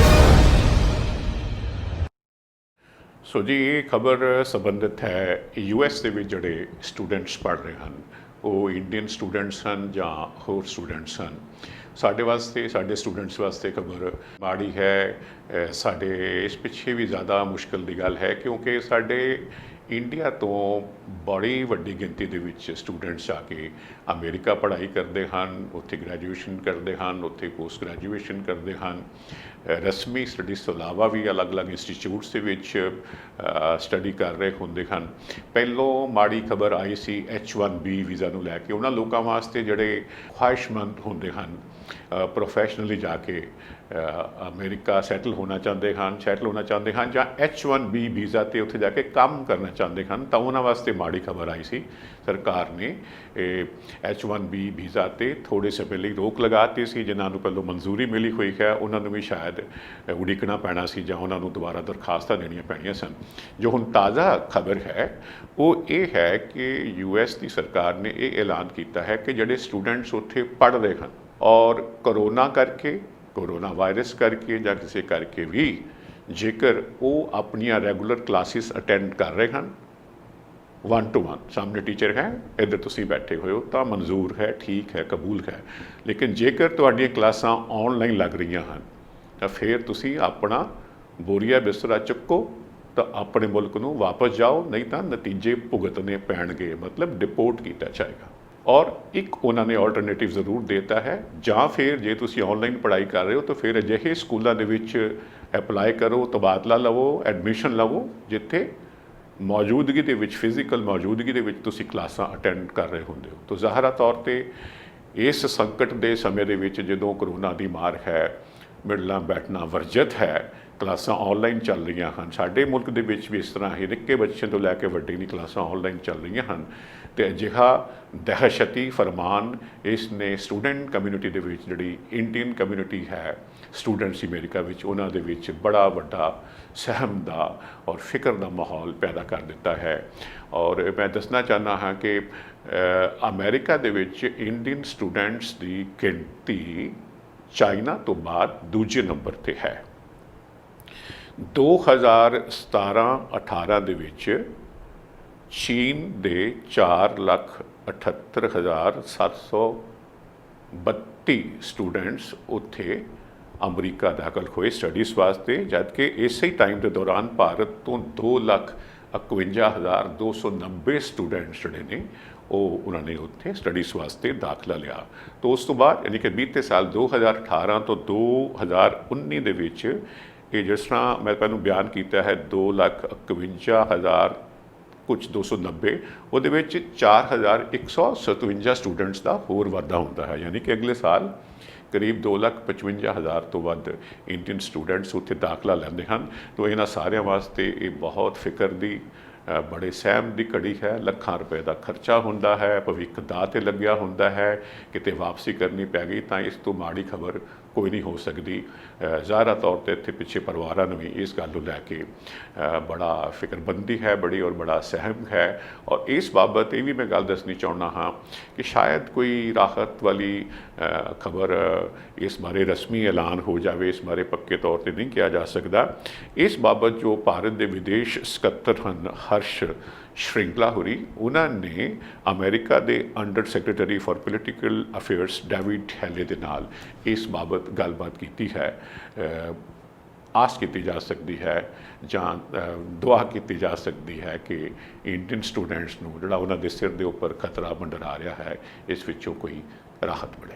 ਸੋ ਜੀ ਇਹ ਖਬਰ ਸੰਬੰਧਿਤ ਹੈ US ਦੇ ਵਿੱਚ ਜਿਹੜੇ ਸਟੂਡੈਂਟਸ ਪੜ੍ਹ ਰਹੇ ਹਨ, ਉਹ ਇੰਡੀਅਨ ਸਟੂਡੈਂਟਸ ਹਨ ਜਾਂ ਹੋਰ ਸਟੂਡੈਂਟਸ ਹਨ। ਸਾਡੇ ਵਾਸਤੇ, ਸਾਡੇ ਸਟੂਡੈਂਟਸ ਵਾਸਤੇ ਖਬਰ ਮਾੜੀ ਹੈ। ਸਾਡੇ ਇਸ ਪਿੱਛੇ ਵੀ ਜ਼ਿਆਦਾ ਮੁਸ਼ਕਿਲ ਦੀ ਗੱਲ ਹੈ ਕਿਉਂਕਿ ਸਾਡੇ ਇੰਡੀਆ ਤੋਂ ਬੜੀ ਵੱਡੀ ਗਿਣਤੀ ਦੇ ਵਿੱਚ ਸਟੂਡੈਂਟਸ ਆ ਕੇ ਅਮਰੀਕਾ ਪੜ੍ਹਾਈ ਕਰਦੇ ਹਨ, ਉੱਥੇ ਗ੍ਰੈਜੂਏਸ਼ਨ ਕਰਦੇ ਹਨ, ਉੱਥੇ ਪੋਸਟ ਗ੍ਰੈਜੂਏਸ਼ਨ ਕਰਦੇ ਹਨ। ਰਸਮੀ ਸਟੱਡੀਜ਼ ਤੋਂ ਇਲਾਵਾ ਵੀ ਅਲੱਗ-ਅਲੱਗ ਇੰਸਟੀਚਿਊਟਸ ਦੇ ਵਿੱਚ ਸਟੱਡੀ ਕਰ ਰਹੇ ਹੁੰਦੇ ਹਨ। ਪਹਿਲੋਂ ਮਾੜੀ ਖਬਰ ਆਈ ਸੀ H1B ਵੀਜ਼ਾ ਨੂੰ ਲੈ ਕੇ। ਉਹਨਾਂ ਲੋਕਾਂ ਵਾਸਤੇ ਜਿਹੜੇ ਖੁਆਇਸ਼ਮੰਦ ਹੁੰਦੇ ਹਨ, ਪ੍ਰੋਫੈਸ਼ਨਲੀ ਜਾ ਕੇ ਅਮਰੀਕਾ ਸੈਟਲ ਹੋਣਾ ਚਾਹੁੰਦੇ ਹਨ ਜਾਂ H1B ਵੀਜ਼ਾ 'ਤੇ ਉੱਥੇ ਜਾ ਕੇ ਕੰਮ ਕਰਨਾ ਚਾਹੁੰਦੇ ਹਨ, ਤਾਂ ਉਹਨਾਂ ਵਾਸਤੇ ਮਾੜੀ ਖਬਰ ਆਈ ਸੀ। ਸਰਕਾਰ ਨੇ H1B ਵੀਜ਼ਾ 'ਤੇ ਥੋੜ੍ਹੇ ਸਮੇਂ ਲਈ ਰੋਕ ਲਗਾਤੀ ਸੀ। ਜਿਨ੍ਹਾਂ ਨੂੰ ਪਹਿਲੋਂ ਮਨਜ਼ੂਰੀ ਮਿਲੀ ਹੋਈ ਹੈ ਉਹਨਾਂ ਨੂੰ ਵੀ ਸ਼ਾਇਦ ਉਡੀਕਣਾ ਪੈਣਾ ਸੀ ਜਾਂ ਉਹਨਾਂ ਨੂੰ ਦੁਬਾਰਾ ਦਰਖਾਸਤਾਂ ਦੇਣੀਆਂ ਪੈਣੀਆਂ ਸਨ। ਜੋ ਹੁਣ ਤਾਜ਼ਾ ਖਬਰ ਹੈ ਉਹ ਇਹ ਹੈ ਕਿ US ਦੀ ਸਰਕਾਰ ਨੇ ਇਹ ਐਲਾਨ ਕੀਤਾ ਹੈ ਕਿ ਜਿਹੜੇ ਸਟੂਡੈਂਟਸ ਉੱਥੇ ਪੜ੍ਹ ਰਹੇ ਹਨ ਔਰ ਕੋਰੋਨਾ ਵਾਇਰਸ ਕਰਕੇ ਜਾਂ ਕਿਸੇ ਕਰਕੇ ਵੀ ਜੇਕਰ ਉਹ ਆਪਣੀਆਂ ਰੈਗੂਲਰ ਕਲਾਸਿਸ ਅਟੈਂਡ ਕਰ ਰਹੇ ਹਨ, 1 to 1 ਸਾਹਮਣੇ ਟੀਚਰ ਹੈ, ਇੱਧਰ ਤੁਸੀਂ ਬੈਠੇ ਹੋਏ ਹੋ, ਤਾਂ ਮਨਜ਼ੂਰ ਹੈ, ਠੀਕ ਹੈ, ਕਬੂਲ ਹੈ। ਲੇਕਿਨ ਜੇਕਰ ਤੁਹਾਡੀਆਂ ਕਲਾਸਾਂ ਆਨਲਾਈਨ ਲੱਗ ਰਹੀਆਂ ਹਨ ਤਾਂ ਫਿਰ ਤੁਸੀਂ ਆਪਣਾ ਬੋਰੀਆ ਬਿਸਤਰਾ ਚੁੱਕੋ ਤਾਂ ਆਪਣੇ ਮੁਲਕ ਨੂੰ ਵਾਪਸ ਜਾਓ, ਨਹੀਂ ਤਾਂ ਨਤੀਜੇ ਭੁਗਤਣੇ ਪੈਣਗੇ, ਮਤਲਬ ਡਿਪੋਰਟ ਕੀਤਾ ਜਾਏਗਾ। ਔਰ ਇੱਕ ਉਹਨਾਂ ਨੇ ਆਲਟਰਨੇਟਿਵ ਜ਼ਰੂਰ ਦਿੱਤਾ ਹੈ, ਜਾਂ ਫਿਰ ਜੇ ਤੁਸੀਂ ਆਨਲਾਈਨ ਪੜ੍ਹਾਈ ਕਰ ਰਹੇ ਹੋ ਤਾਂ ਫਿਰ ਅਜਿਹੇ ਸਕੂਲਾਂ ਦੇ ਵਿੱਚ ਅਪਲਾਈ ਕਰੋ, ਤਬਾਦਲਾ ਲਵੋ, ਐਡਮਿਸ਼ਨ ਲਵੋ, ਜਿੱਥੇ ਮੌਜੂਦਗੀ ਦੇ ਵਿੱਚ, ਫਿਜ਼ੀਕਲ ਮੌਜੂਦਗੀ ਦੇ ਵਿੱਚ ਤੁਸੀਂ ਕਲਾਸਾਂ ਅਟੈਂਡ ਕਰ ਰਹੇ ਹੁੰਦੇ ਹੋ। ਤਾਂ ਜ਼ਾਹਰਾ ਤੌਰ 'ਤੇ ਇਸ ਸੰਕਟ ਦੇ ਸਮੇਂ ਦੇ ਵਿੱਚ ਜਦੋਂ ਕਰੋਨਾ ਦੀ ਮਾਰ ਹੈ, ਮਿਲਣਾ ਬੈਠਣਾ ਵਰਜਿਤ ਹੈ, ਕਲਾਸਾਂ ਆਨਲਾਈਨ ਚੱਲ ਰਹੀਆਂ ਹਨ। ਸਾਡੇ ਮੁਲਕ ਦੇ ਵਿੱਚ ਵੀ ਇਸ ਤਰ੍ਹਾਂ ਹੀ ਨਿੱਕੇ ਬੱਚਿਆਂ ਤੋਂ ਲੈ ਕੇ ਵੱਡੇ ਦੀ ਕਲਾਸਾਂ ਆਨਲਾਈਨ ਚੱਲ ਰਹੀਆਂ ਹਨ ਅਤੇ ਅਜਿਹਾ ਦਹਿਸ਼ਤੀ ਫਰਮਾਨ ਇਸ ਨੇ ਸਟੂਡੈਂਟ ਕਮਿਊਨਿਟੀ ਦੇ ਵਿੱਚ, ਜਿਹੜੀ ਇੰਡੀਅਨ ਕਮਿਊਨਿਟੀ ਹੈ ਸਟੂਡੈਂਟਸ ਅਮਰੀਕਾ ਵਿੱਚ, ਉਹਨਾਂ ਦੇ ਵਿੱਚ ਬੜਾ ਵੱਡਾ ਸਹਿਮ ਦਾ ਔਰ ਫਿਕਰ ਦਾ ਮਾਹੌਲ ਪੈਦਾ ਕਰ ਦਿੱਤਾ ਹੈ। ਔਰ ਮੈਂ ਦੱਸਣਾ ਚਾਹੁੰਦਾ ਹਾਂ ਕਿ ਅਮਰੀਕਾ ਦੇ ਵਿੱਚ ਇੰਡੀਅਨ ਸਟੂਡੈਂਟਸ ਦੀ ਗਿਣਤੀ ਚਾਈਨਾ ਤੋਂ ਬਾਅਦ ਦੂਜੇ ਨੰਬਰ 'ਤੇ ਹੈ। 2017-18 ਦੇ ਵਿੱਚ ਚੀਨ ਦੇ 4,78,732 ਸਟੂਡੈਂਟਸ ਉੱਥੇ ਅਮਰੀਕਾ ਦਾਖਲ ਹੋਏ ਸਟੱਡੀਜ਼ ਵਾਸਤੇ, ਜਦਕਿ ਇਸੇ ਟਾਈਮ ਦੇ ਦੌਰਾਨ ਭਾਰਤ ਤੋਂ 2,51,290 ਸਟੂਡੈਂਟਸ ਜਿਹੜੇ ਨੇ ਉਹ ਉਹਨਾਂ ਨੇ ਉੱਥੇ ਸਟੱਡੀਜ਼ ਵਾਸਤੇ ਦਾਖਲਾ ਲਿਆ। ਤਾਂ ਉਸ ਤੋਂ ਬਾਅਦ ਯਾਨੀ ਕਿ ਬੀਤੇ ਸਾਲ 2018 ਤੋਂ 2019 ਦੇ ਵਿੱਚ ਇਹ ਜਿਸ ਤਰ੍ਹਾਂ ਮੈਂ ਤੁਹਾਨੂੰ ਬਿਆਨ ਕੀਤਾ ਹੈ 2,51,000 ਕੁਝ 290, ਉਹਦੇ ਵਿੱਚ 4,157 ਸਟੂਡੈਂਟਸ ਦਾ ਹੋਰ ਵਾਧਾ ਹੁੰਦਾ ਹੈ, ਯਾਨੀ ਕਿ ਅਗਲੇ ਸਾਲ ਕਰੀਬ 2,55,000 ਤੋਂ ਵੱਧ ਇੰਡੀਅਨ ਸਟੂਡੈਂਟਸ ਉੱਥੇ ਦਾਖਲਾ ਲੈਂਦੇ ਹਨ। ਤਾਂ ਇਹਨਾਂ ਸਾਰਿਆਂ ਵਾਸਤੇ ਇਹ ਬਹੁਤ ਫਿਕਰ ਦੀ ਬੜੇ ਸਹਿਮ ਦੀ ਘੜੀ ਹੈ। ਲੱਖਾਂ ਰੁਪਏ ਦਾ ਖਰਚਾ ਹੁੰਦਾ ਹੈ, ਭਵਿੱਖ ਦਾਅ 'ਤੇ ਲੱਗਿਆ ਹੁੰਦਾ ਹੈ। ਕਿਤੇ ਵਾਪਸੀ ਕਰਨੀ ਪੈ ਗਈ ਤਾਂ ਇਸ ਤੋਂ ਮਾੜੀ ਖਬਰ ਕੋਈ ਨਹੀਂ ਹੋ ਸਕਦੀ। ਜ਼ਾਹਰਾ ਤੌਰ 'ਤੇ ਇੱਥੇ ਪਿੱਛੇ ਪਰਿਵਾਰਾਂ ਨੂੰ ਵੀ ਇਸ ਗੱਲ ਨੂੰ ਲੈ ਕੇ ਬੜਾ ਫਿਕਰਮੰਦੀ ਹੈ ਬੜੀ, ਔਰ ਬੜਾ ਸਹਿਮ ਹੈ। ਔਰ ਇਸ ਬਾਬਤ ਇਹ ਵੀ ਮੈਂ ਗੱਲ ਦੱਸਣੀ ਚਾਹੁੰਦਾ ਹਾਂ ਕਿ ਸ਼ਾਇਦ ਕੋਈ ਰਾਹਤ ਵਾਲੀ ਖਬਰ ਇਸ ਬਾਰੇ ਰਸਮੀ ਐਲਾਨ ਹੋ ਜਾਵੇ, ਇਸ ਬਾਰੇ ਪੱਕੇ ਤੌਰ 'ਤੇ ਨਹੀਂ ਕਿਹਾ ਜਾ ਸਕਦਾ। ਇਸ ਬਾਬਤ ਜੋ ਭਾਰਤ ਦੇ ਵਿਦੇਸ਼ ਸਕੱਤਰ ਹਨ ਹਰਸ਼ ਸ਼੍ਰਿੰਗਲਾ ਹੋਰੀ, ਉਹਨਾਂ ਨੇ ਅਮਰੀਕਾ ਦੇ under secretary for political affairs David Hale ਦੇ ਨਾਲ ਇਸ ਬਾਬਤ ਗੱਲਬਾਤ ਕੀਤੀ ਹੈ। ਆਸ ਕੀਤੀ ਜਾ ਸਕਦੀ ਹੈ ਜਾਂ ਦੁਆ ਕੀਤੀ ਜਾ ਸਕਦੀ ਹੈ ਕਿ ਇੰਡੀਅਨ ਸਟੂਡੈਂਟਸ ਨੂੰ ਜਿਹੜਾ ਉਹਨਾਂ ਦੇ ਸਿਰ ਦੇ ਉੱਪਰ ਖਤਰਾ ਮੰਡਰਾ ਰਿਹਾ ਹੈ, ਇਸ ਵਿੱਚੋਂ ਕੋਈ ਰਾਹਤ ਮਿਲੇ।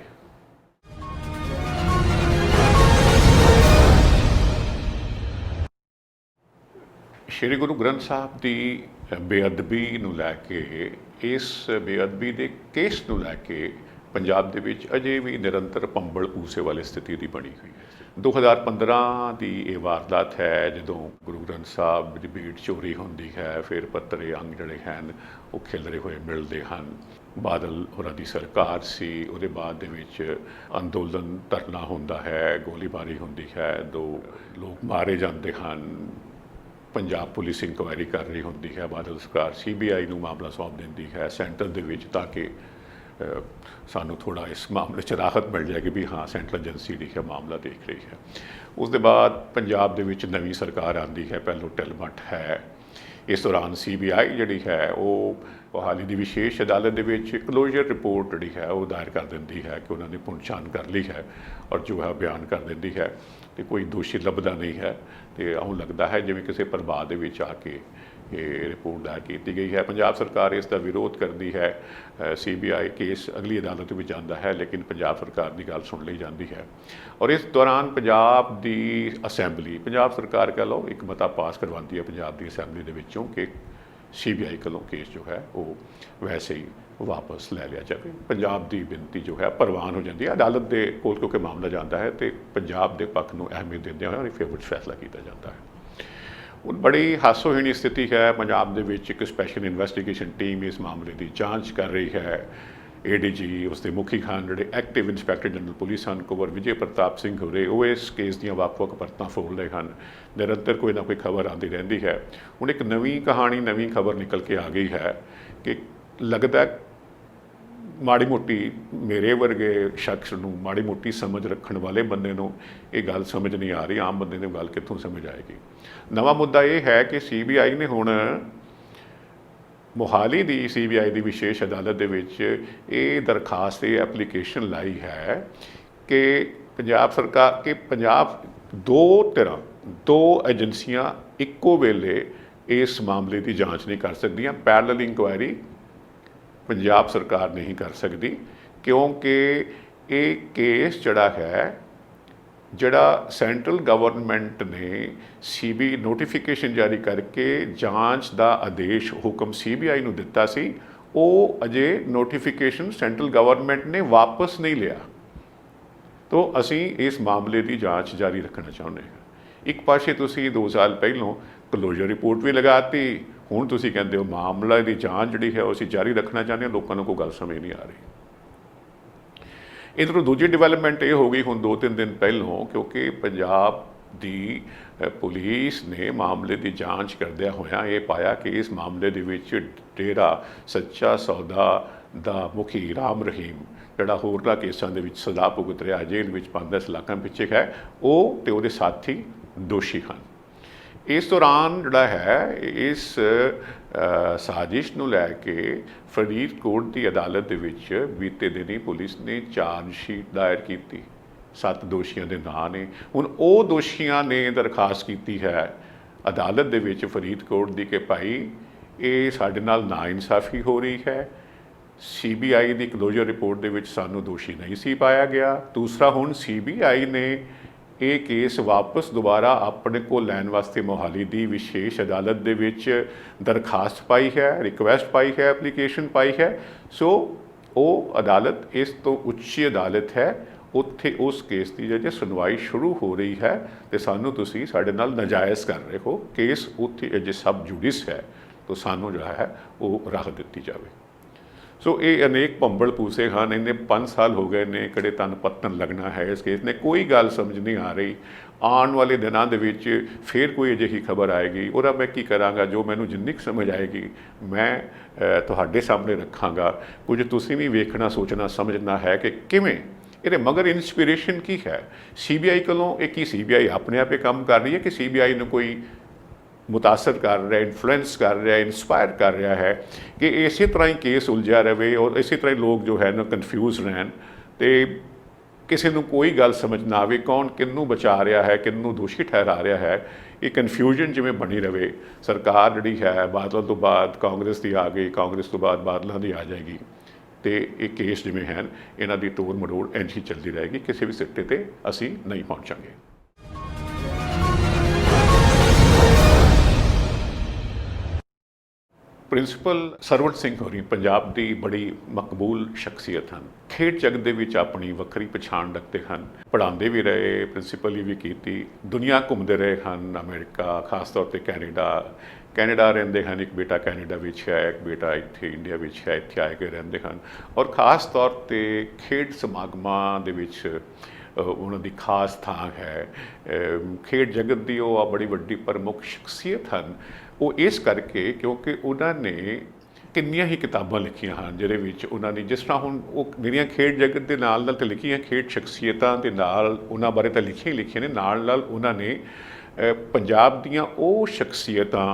ਸ਼੍ਰੀ ਗੁਰੂ ਗ੍ਰੰਥ ਸਾਹਿਬ ਦੀ ਬੇਅਦਬੀ ਨੂੰ ਲੈ ਕੇ, ਇਸ ਬੇਅਦਬੀ ਦੇ ਕੇਸ ਨੂੰ ਲੈ ਕੇ ਪੰਜਾਬ ਦੇ ਵਿੱਚ ਅਜੇ ਵੀ ਨਿਰੰਤਰ ਪੰਬਲ ਪੂਸੇ ਵਾਲੀ ਸਥਿਤੀ ਦੀ ਬਣੀ ਹੋਈ ਹੈ। 2015 ਦੀ ਇਹ ਵਾਰਦਾਤ ਹੈ ਜਦੋਂ ਗੁਰੂ ਗ੍ਰੰਥ ਸਾਹਿਬ ਦੀ ਭੀੜ ਚੋਰੀ ਹੁੰਦੀ ਹੈ, ਫਿਰ ਪੱਤਰੇ ਅੰਗ ਜਿਹੜੇ ਹਨ ਉਹ ਖਿਲਰੇ ਹੋਏ ਮਿਲਦੇ ਹਨ। ਬਾਦਲ ਹੋਰਾਂ ਦੀ ਸਰਕਾਰ ਸੀ, ਉਹਦੇ ਬਾਅਦ ਦੇ ਵਿੱਚ ਅੰਦੋਲਨ ਧਰਨਾ ਹੁੰਦਾ ਹੈ, ਗੋਲੀਬਾਰੀ ਹੁੰਦੀ ਹੈ, 2 ਲੋਕ ਮਾਰੇ ਜਾਂਦੇ ਹਨ। ਪੰਜਾਬ ਪੁਲਿਸ ਇਨਕੁਆਇਰੀ ਕਰ ਰਹੀ ਹੁੰਦੀ ਹੈ, ਬਾਦਲ ਸਰਕਾਰ CBI ਨੂੰ ਮਾਮਲਾ ਸੌਂਪ ਦਿੰਦੀ ਹੈ ਸੈਂਟਰ ਦੇ ਵਿੱਚ, ਤਾਂ ਕਿ ਸਾਨੂੰ ਥੋੜ੍ਹਾ ਇਸ ਮਾਮਲੇ 'ਚ ਰਾਹਤ ਮਿਲ ਜਾਏਗੀ ਵੀ ਹਾਂ ਸੈਂਟਰਲ ਏਜੰਸੀ ਜਿਹੜੀ ਹੈ ਮਾਮਲਾ ਦੇਖ ਰਹੀ ਹੈ। ਉਸ ਦੇ ਬਾਅਦ ਪੰਜਾਬ ਦੇ ਵਿੱਚ ਨਵੀਂ ਸਰਕਾਰ ਆਉਂਦੀ ਹੈ, ਪਹਿਲੋਂ ਢਿਲਮਟ ਹੈ। ਇਸ ਦੌਰਾਨ CBI ਜਿਹੜੀ ਹੈ ਉਹ ਮੋਹਾਲੀ ਦੀ ਵਿਸ਼ੇਸ਼ ਅਦਾਲਤ ਦੇ ਵਿੱਚ ਕਲੋਜ਼ਰ ਰਿਪੋਰਟ ਜਿਹੜੀ ਹੈ ਉਹ ਦਾਇਰ ਕਰ ਦਿੰਦੀ ਹੈ ਕਿ ਉਹਨਾਂ ਨੇ ਪੁਣਛਾਣ ਕਰ ਲਈ ਹੈ, ਔਰ ਜੋ ਹੈ ਬਿਆਨ ਕਰ ਦਿੰਦੀ ਹੈ ਕਿ ਕੋਈ ਦੋਸ਼ੀ ਲੱਭਦਾ ਨਹੀਂ ਹੈ। ਅਤੇ ਇਉਂ ਲੱਗਦਾ ਹੈ ਜਿਵੇਂ ਕਿਸੇ ਪ੍ਰਭਾਵ ਦੇ ਵਿੱਚ ਆ ਕੇ ਇਹ ਰਿਪੋਰਟ ਦਾਇਰ ਕੀਤੀ ਗਈ ਹੈ। ਪੰਜਾਬ ਸਰਕਾਰ ਇਸ ਦਾ ਵਿਰੋਧ ਕਰਦੀ ਹੈ। CBI ਕੇਸ ਅਗਲੀ ਅਦਾਲਤ ਵਿੱਚ ਜਾਂਦਾ ਹੈ, ਲੇਕਿਨ ਪੰਜਾਬ ਸਰਕਾਰ ਦੀ ਗੱਲ ਸੁਣ ਲਈ ਜਾਂਦੀ ਹੈ। ਔਰ ਇਸ ਦੌਰਾਨ ਪੰਜਾਬ ਦੀ ਅਸੈਂਬਲੀ, ਪੰਜਾਬ ਸਰਕਾਰ ਕਹਿ ਲਓ, ਇੱਕ ਮਤਾ ਪਾਸ ਕਰਵਾਉਂਦੀ ਹੈ ਪੰਜਾਬ ਦੀ ਅਸੈਂਬਲੀ ਦੇ ਵਿੱਚੋਂ ਕਿ CBI ਕੋਲੋਂ ਕੇਸ ਜੋ ਹੈ ਉਹ ਵੈਸੇ ਹੀ ਵਾਪਸ ਲੈ ਲਿਆ ਜਾਵੇ। ਪੰਜਾਬ ਦੀ ਬੇਨਤੀ ਜੋ ਹੈ ਪ੍ਰਵਾਨ ਹੋ ਜਾਂਦੀ ਹੈ ਅਦਾਲਤ ਦੇ ਕੋਲ, ਕਿਉਂਕਿ ਮਾਮਲਾ ਜਾਂਦਾ ਹੈ ਅਤੇ ਪੰਜਾਬ ਦੇ ਪੱਖ ਨੂੰ ਅਹਿਮੀਅਤ ਦਿੰਦਿਆਂ ਹੋਇਆ ਉਹਦੇ ਫੇਵਰ 'ਚ ਫੈਸਲਾ ਕੀਤਾ ਜਾਂਦਾ ਹੈ। ਹੁਣ ਬੜੀ ਹਾਸੋਹੀਣੀ ਸਥਿਤੀ ਹੈ ਪੰਜਾਬ ਦੇ ਵਿੱਚ। ਇੱਕ ਸਪੈਸ਼ਲ ਇਨਵੈਸਟੀਗੇਸ਼ਨ ਟੀਮ ਇਸ ਮਾਮਲੇ ਦੀ ਜਾਂਚ ਕਰ ਰਹੀ ਹੈ। ADG, ਉਸਦੇ ਮੁਖੀ ਖਾਨ ਜਿਹੜੇ ਐਕਟਿਵ ਇੰਸਪੈਕਟਰ ਜਨਰਲ ਪੁਲਿਸ ਹਨ ਕੁੰਵਰ ਵਿਜੇ ਪ੍ਰਤਾਪ ਸਿੰਘ ਹੋਰੇ, ਉਹ ਇਸ ਕੇਸ ਦੀਆਂ ਵੱਖ-ਵੱਖ ਪਰਤਾਂ ਫੋਲ ਰਹੇ ਹਨ। ਨਿਰੰਤਰ ਕੋਈ ਨਾ ਕੋਈ ਖਬਰ ਆਉਂਦੀ ਰਹਿੰਦੀ ਹੈ। ਹੁਣ ਇੱਕ ਨਵੀਂ ਕਹਾਣੀ, ਨਵੀਂ ਖਬਰ ਨਿਕਲ ਕੇ ਆ ਗਈ ਹੈ ਕਿ ਲੱਗਦਾ ਮਾੜੀ ਮੋਟੀ ਮੇਰੇ ਵਰਗੇ ਸ਼ਖਸ ਨੂੰ, ਮਾੜੀ ਮੋਟੀ ਸਮਝ ਰੱਖਣ ਵਾਲੇ ਬੰਦੇ ਨੂੰ ਇਹ ਗੱਲ ਸਮਝ ਨਹੀਂ ਆ ਰਹੀ। ਆਮ ਬੰਦੇ ਨੂੰ ਗੱਲ ਕਿੱਥੋਂ ਸਮਝ ਆਏਗੀ। ਨਵਾਂ ਮੁੱਦਾ ਇਹ ਹੈ ਕਿ CBI ਨੇ ਹੁਣ ਮੋਹਾਲੀ ਦੀ CBI ਦੀ ਵਿਸ਼ੇਸ਼ ਅਦਾਲਤ ਦੇ ਵਿੱਚ ਇਹ ਦਰਖਾਸਤ, ਇਹ ਐਪਲੀਕੇਸ਼ਨ ਲਾਈ ਹੈ ਕਿ ਪੰਜਾਬ ਸਰਕਾਰ, ਕਿ ਪੰਜਾਬ ਦੋ ਏਜੰਸੀਆਂ ਇੱਕੋ ਵੇਲੇ ਇਸ ਮਾਮਲੇ ਦੀ ਜਾਂਚ ਨਹੀਂ ਕਰ ਸਕਦੀਆਂ। ਪੈਰਲਲ ਇਨਕੁਆਇਰੀ ਪੰਜਾਬ ਸਰਕਾਰ ਨਹੀਂ ਕਰ ਸਕਦੀ, ਕਿਉਂਕਿ ਇਹ ਕੇਸ ਜਿਹੜਾ ਹੈ, ਜਿਹੜਾ ਸੈਂਟਰਲ ਗਵਰਨਮੈਂਟ ਨੇ CBI ਨੋਟੀਫਿਕੇਸ਼ਨ ਜਾਰੀ ਕਰਕੇ ਜਾਂਚ ਦਾ ਆਦੇਸ਼, ਹੁਕਮ CBI ਨੂੰ ਦਿੱਤਾ ਸੀ, ਉਹ ਅਜੇ ਨੋਟੀਫਿਕੇਸ਼ਨ ਸੈਂਟਰਲ ਗਵਰਨਮੈਂਟ ਨੇ ਵਾਪਸ ਨਹੀਂ ਲਿਆ। ਤਾਂ ਅਸੀਂ ਇਸ ਮਾਮਲੇ ਦੀ ਜਾਂਚ ਜਾਰੀ ਰੱਖਣਾ ਚਾਹੁੰਦੇ ਹਾਂ। एक पासे तुसी 2 साल पहलों क्लोजर रिपोर्ट भी लगाती, हुण तुसी कहंदे हो मामला की जांच जिहड़ी है वो असीं जारी रखना चाहते हैं। लोगों को गल समझ नहीं आ रही। इधरों दूजी डिवेलपमेंट ये हो गई हुण 2-3 दिन पहलों, क्योंकि पंजाब ਦੀ पुलिस ने मामले की जांच करदिया होया ये पाया कि इस मामले दे विच डेरा सच्चा सौदा दा मुखी राम रहीम जिहड़ा होरला केसां दे विच सज़ा भुगत रहा, जेल विच 5-10 लाखां पिछे है, वो ते उहदे साथी दोषी हैं। इस दौरान जिहड़ा है इस साजिश नूं लैके फरीदकोट की अदालत दे विच बीते दिनी पुलिस ने चार्जशीट दायर की। 7 दोषियों के नाम ने। हुण वो दोषियों ने दरखास्त की है अदालत दे विच फरीदकोट की कि भाई ये साडे नाल नाइंसाफ़ी हो रही है। CBI की क्लोजर रिपोर्ट दे विच सानू दोषी नहीं सी पाया गया। दूसरा हुण CBI ने ये केस वापस दोबारा अपने को लैन वास्ते मोहाली की विशेष अदालत दे विच दरखास्त पाई है, रिक्वेस्ट पाई है, एप्लीकेशन पाई है। सो वो अदालत इस तो उच्ची अदालत है, उत्थे उस केस की जो सुनवाई शुरू हो रही है तो सानू तुसी साडे नाल नाजायज़ कर रहे हो। केस उत्थे अजे सब जुडिस है तो सानू जो है वो रख दी जाए। सो ये अनेक भंबल पूसे हैं। इन्हें 5 साल हो गए ने, कड़े तन पत्तन लगना है इस केस ने, कोई गल समझ नहीं आ रही। आने वाले दिनों के विच फिर कोई अजिही खबर आएगी, और मैं की कराँगा, जो मैनू जिन्नी समझ आएगी मैं तुहाडे सामने रखांगा। कुछ तुसीं भी वेखना सोचना समझना है कि किवें ये मगर इंस्पिरेशन की है। CBI कोलों एक ही CBI अपने आप ही काम कर रही है कि CBI ने कोई मुतासर कर रहा है, इन्फ्लुएंस कर रहा है, इंस्पायर कर रहा है कि इसी तरह ही केस उलझा रहे और इसी तरह लोग जो है ना कन्फ्यूज रहन, तो किसी को कोई गल समझ ना आए कौन किनू बचा रहा है, किनू दोषी ठहरा रहा है। ये कन्फ्यूजन जिमें बनी रहे। सरकार जी है बादलों तो बाद कांग्रेस की आ गई, कांग्रेस तो बाद बादलों की आ जाएगी, तो ये केस जिमें हैं इन्हां दी तोड़ मरोड़ इंज ही चलती रहेगी, किसी भी सिट्टे ते असीं नहीं पहुँचांगे। प्रिंसीपल सरवण सिंह होरी पंजाब की बड़ी मकबूल शख्सियत हैं। खेड जगत दे विच अपनी वक्री पछाण रखते हैं, पढ़ाते भी रहे, प्रिंसीपली भी की, दुनिया घूमते रहे हैं, अमेरिका खास तौर पर कैनेडा रहिंदे हैं। एक बेटा कैनेडा विच है, एक बेटा इत्थे इंडिया विच है, इत्थे आए के रहिंदे हैं। और खास तौर पर खेड समागमां दे विच उन्होंने खास थां है। खेड जगत की वो बड़ी वड्डी प्रमुख शख्सियत हैं। वो इस करके क्योंकि उन्होंने किन्नियां ही किताबां लिखियां हैं जिहदे विच उन्होंने जिस तरह हुण वो मेरियां खेड जगत के नाल नाल तो लिखियां, खेड शख्सियतां के नाल उन्हां बारे तो लिखियां ही लिखियां ने, नाल नाल उन्होंने पंजाब दियां वो शख्सियतां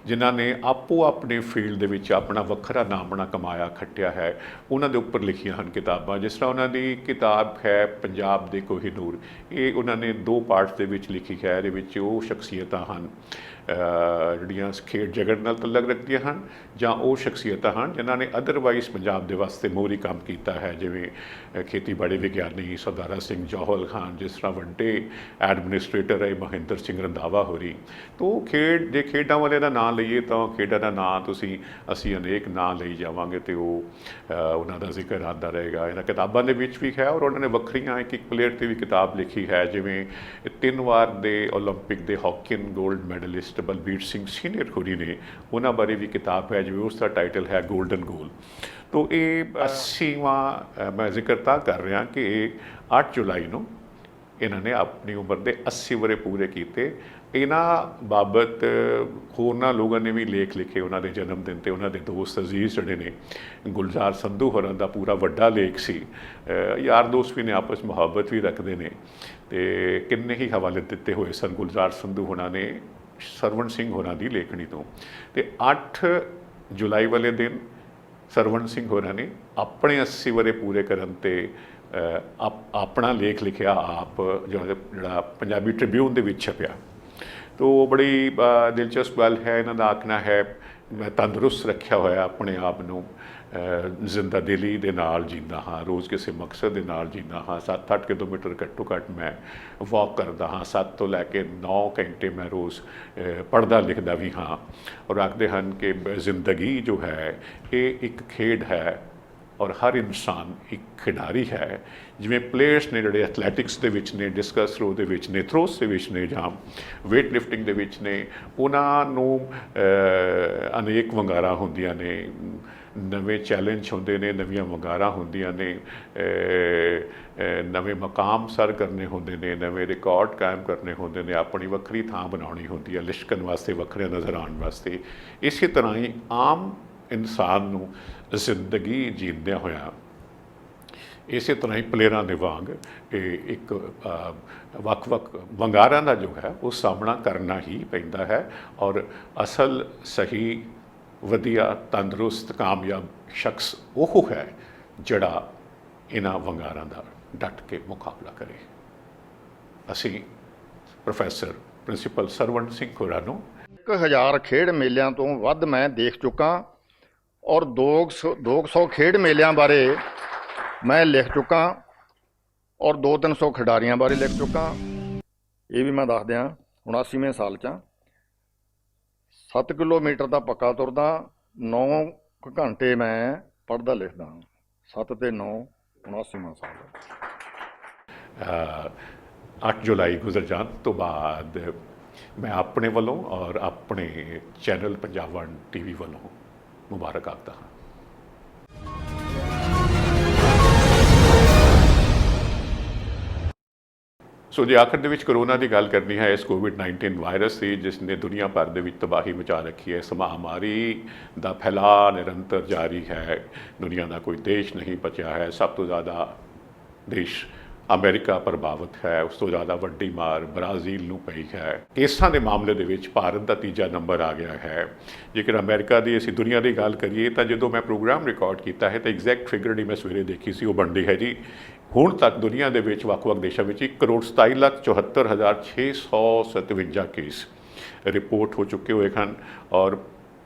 जिन्हां ने आपो अपने फील्ड दे विच अपना वखरा नामना कमाया खट्टिया है, उन्हां दे उपर लिखियां हैं किताबां। जिस तरह उन्हां दी किताब है पंजाब दे कोहिनूर, ये उन्होंने 2 पार्ट्स दे विच लिखी है। इहदे विच वो शख्सियतां हैं जिहड़ियां खेड जगत नाल तलक रखदियां हैं, जां वो शख्सियतां हैं जिन्हां ने अदरवाइज पंजाब दे वास्ते मोहरी काम कीता है, जिवें खेतीबाड़ी विग्यानी सरदारा सिंह जौहल खान, जिस तरह वड्डे एडमिनिस्ट्रेटर है महेंद्र सिंह रंधावा होरी। तो खेड जे खेडां वाले का नाम लईए तो खेडां का नाम तुसीं असीं अनेक नाम लई जावांगे तो वो उन्हां दा जिक्र आता रहेगा। इन्हां किताबां दे विच भी है, और उन्होंने वक्रियां एक प्लेयर की भी किताब लिखी है, जिवें 3 बार दे ओलंपिक दे हॉकीन gold medallist Balbir Singh senior होरी ने, उन्हां बारे भी किताब है जिवें उसका टाइटल है गोल्डन गोल। तो ये 80वां मैं जिक्र तां कर रहा कि 8 जुलाई को इन्होंने अपनी उम्र के 80 वरे पूरे किए। इन्हां बाबत होरना लोगों ने भी लेख लिखे, उन्होंने जन्मदिन पर उन्होंने दोस्त अजीज़ जोड़े ने गुलजार संधू होरां दा पूरा वड्डा लेख सी। यार दोस्त भी ने आपस मुहब्बत भी रखते हैं, तो किन्ने ही हवाले दिते हुए सन गुलजार संधू होना ने सरवण सिंह होरां दी लेखनी तो। 8 जुलाई वाले दिन सरवण सिंह होरां ने अपने 80 वरे पूरे करन ते अपना लेख लिखिया आप, जो पंजाबी ट्रिब्यून दे विच छपिया। तो बड़ी दिलचस्प गल है। इन्हां दा आखना है मैं तंदुरुस्त रखिया होया अपने आप नूं, जिंदा दिली दे नाल जींदा हाँ, रोज़ किसी मकसद दे नाल जींदा हाँ। 7-8 किलोमीटर घट्टो घट्ट मैं वॉक करदा हाँ, 7 तो लैके 9 घंटे मैं रोज़ पढ़दा लिखदा भी हाँ। और आखदे हैं कि जिंदगी जो है ये एक खेड है, ਔਰ ਹਰ ਇਨਸਾਨ ਇੱਕ ਖਿਡਾਰੀ ਹੈ। ਜਿਵੇਂ ਪਲੇਅਰਸ ਨੇ ਜਿਹੜੇ ਐਥਲੈਟਿਕਸ ਦੇ ਵਿੱਚ ਨੇ, ਡਿਸਕਸ ਥਰੋ ਦੇ ਵਿੱਚ ਨੇ, ਥਰੋਸ ਦੇ ਵਿੱਚ ਨੇ, ਜਾਂ ਵੇਟ ਲਿਫਟਿੰਗ ਦੇ ਵਿੱਚ ਨੇ, ਉਹਨਾਂ ਨੂੰ ਅਨੇਕ ਵੰਗਾਰਾਂ ਹੁੰਦੀਆਂ ਨੇ, ਨਵੇਂ ਚੈਲੰਜ ਹੁੰਦੇ ਨੇ, ਨਵੀਆਂ ਵੰਗਾਰਾਂ ਹੁੰਦੀਆਂ ਨੇ, ਨਵੇਂ ਮਕਾਮ ਸਰ ਕਰਨੇ ਹੁੰਦੇ ਨੇ, ਨਵੇਂ ਰਿਕਾਰਡ ਕਾਇਮ ਕਰਨੇ ਹੁੰਦੇ ਨੇ, ਆਪਣੀ ਵੱਖਰੀ ਥਾਂ ਬਣਾਉਣੀ ਹੁੰਦੀ ਹੈ ਲਿਸ਼ਕਣ ਵਾਸਤੇ, ਵੱਖਰੇ ਨਜ਼ਰ ਆਉਣ ਵਾਸਤੇ। ਇਸੇ ਤਰ੍ਹਾਂ ਹੀ ਆਮ ਇਨਸਾਨ ਨੂੰ ਜ਼ਿੰਦਗੀ ਜੀਂਦਿਆਂ ਹੋਇਆਂ ਇਸੇ ਤਰ੍ਹਾਂ ਹੀ ਪਲੇਅਰਾਂ ਦੇ ਵਾਂਗ ਇਹ ਇੱਕ ਵੱਖ-ਵੱਖ ਵੰਗਾਰਾਂ ਦਾ ਜੋ ਹੈ ਉਹ ਸਾਹਮਣਾ ਕਰਨਾ ਹੀ ਪੈਂਦਾ ਹੈ। ਔਰ ਅਸਲ ਸਹੀ ਵਧੀਆ ਤੰਦਰੁਸਤ ਕਾਮਯਾਬ ਸ਼ਖਸ ਉਹ ਹੈ ਜਿਹੜਾ ਇਹਨਾਂ ਵੰਗਾਰਾਂ ਦਾ ਡਟ ਕੇ ਮੁਕਾਬਲਾ ਕਰੇ। ਅਸੀਂ ਪ੍ਰੋਫੈਸਰ ਪ੍ਰਿੰਸੀਪਲ ਸਰਵਣ ਸਿੰਘ ਹੋਰਾਂ ਨੂੰ 1000 ਖੇਡ ਮੇਲਿਆਂ ਤੋਂ ਵੱਧ ਮੈਂ ਦੇਖ ਚੁੱਕਾ ਔਰ 200 ਖੇਡ ਮੇਲਿਆਂ ਬਾਰੇ ਮੈਂ ਲਿਖ ਚੁੱਕਾ ਔਰ 200-300 ਖਿਡਾਰੀਆਂ ਬਾਰੇ ਲਿਖ ਚੁੱਕਾ। ਇਹ ਵੀ ਮੈਂ ਦੱਸ ਦਿਆਂ 79ਵੇਂ ਸਾਲ 'ਚ 7 ਕਿਲੋਮੀਟਰ ਦਾ ਪੱਕਾ ਤੁਰਦਾ, 9 ਘੰਟੇ ਮੈਂ ਪੜ੍ਹਦਾ ਲਿਖਦਾ। 7 ਤੇ 9 79ਵਾਂ ਸਾਲ। 8 ਜੁਲਾਈ ਗੁਜ਼ਰ ਜਾਣ ਤੋਂ ਬਾਅਦ ਮੈਂ ਆਪਣੇ ਵੱਲੋਂ ਔਰ ਆਪਣੇ ਚੈਨਲ ਪੰਜਾਬ 1 TV ਵੱਲੋਂ ਮੁਬਾਰਕ ਆਖਦਾ ਹਾਂ। ਸੋ ਜੇ ਆਖਰ ਦੇ ਵਿੱਚ ਕਰੋਨਾ ਦੀ ਗੱਲ ਕਰਨੀ ਹੈ, ਇਸ COVID-19 ਵਾਇਰਸ ਦੀ ਜਿਸ ਨੇ ਦੁਨੀਆ ਭਰ ਦੇ ਵਿੱਚ ਤਬਾਹੀ ਮਚਾ ਰੱਖੀ ਹੈ, ਇਸ ਮਹਾਮਾਰੀ ਦਾ ਫੈਲਾਅ ਨਿਰੰਤਰ ਜਾਰੀ ਹੈ। ਦੁਨੀਆ ਦਾ ਕੋਈ ਦੇਸ਼ ਨਹੀਂ ਬਚਿਆ ਹੈ। ਸਭ ਤੋਂ ਜ਼ਿਆਦਾ ਦੇਸ਼ ਅਮਰੀਕਾ ਪ੍ਰਭਾਵਿਤ ਹੈ, ਉਸ ਤੋਂ ਜ਼ਿਆਦਾ ਵੱਡੀ ਮਾਰ ਬ੍ਰਾਜ਼ੀਲ ਨੂੰ ਪਈ ਹੈ। ਕੇਸਾਂ ਦੇ ਮਾਮਲੇ ਦੇ ਵਿੱਚ ਭਾਰਤ ਦਾ ਤੀਜਾ ਨੰਬਰ ਆ ਗਿਆ ਹੈ। ਜੇਕਰ ਅਮਰੀਕਾ ਦੀ ਅਸੀਂ ਦੁਨੀਆ ਦੀ ਗੱਲ ਕਰੀਏ ਤਾਂ ਜਦੋਂ ਮੈਂ ਪ੍ਰੋਗਰਾਮ ਰਿਕਾਰਡ ਕੀਤਾ ਹੈ ਤਾਂ ਐਗਜ਼ੈਕਟ ਫਿਗਰ ਜਿਹੜੀ ਮੈਂ ਸਵੇਰੇ ਦੇਖੀ ਸੀ ਉਹ ਬਣਦੀ ਹੈ ਜੀ, ਹੁਣ ਤੱਕ ਦੁਨੀਆ ਦੇ ਵਿੱਚ ਵੱਖ-ਵੱਖ ਦੇਸ਼ਾਂ ਵਿੱਚ 1,27,74,657 ਕੇਸ ਰਿਪੋਰਟ ਹੋ ਚੁੱਕੇ ਹੋਏ ਹਨ ਔਰ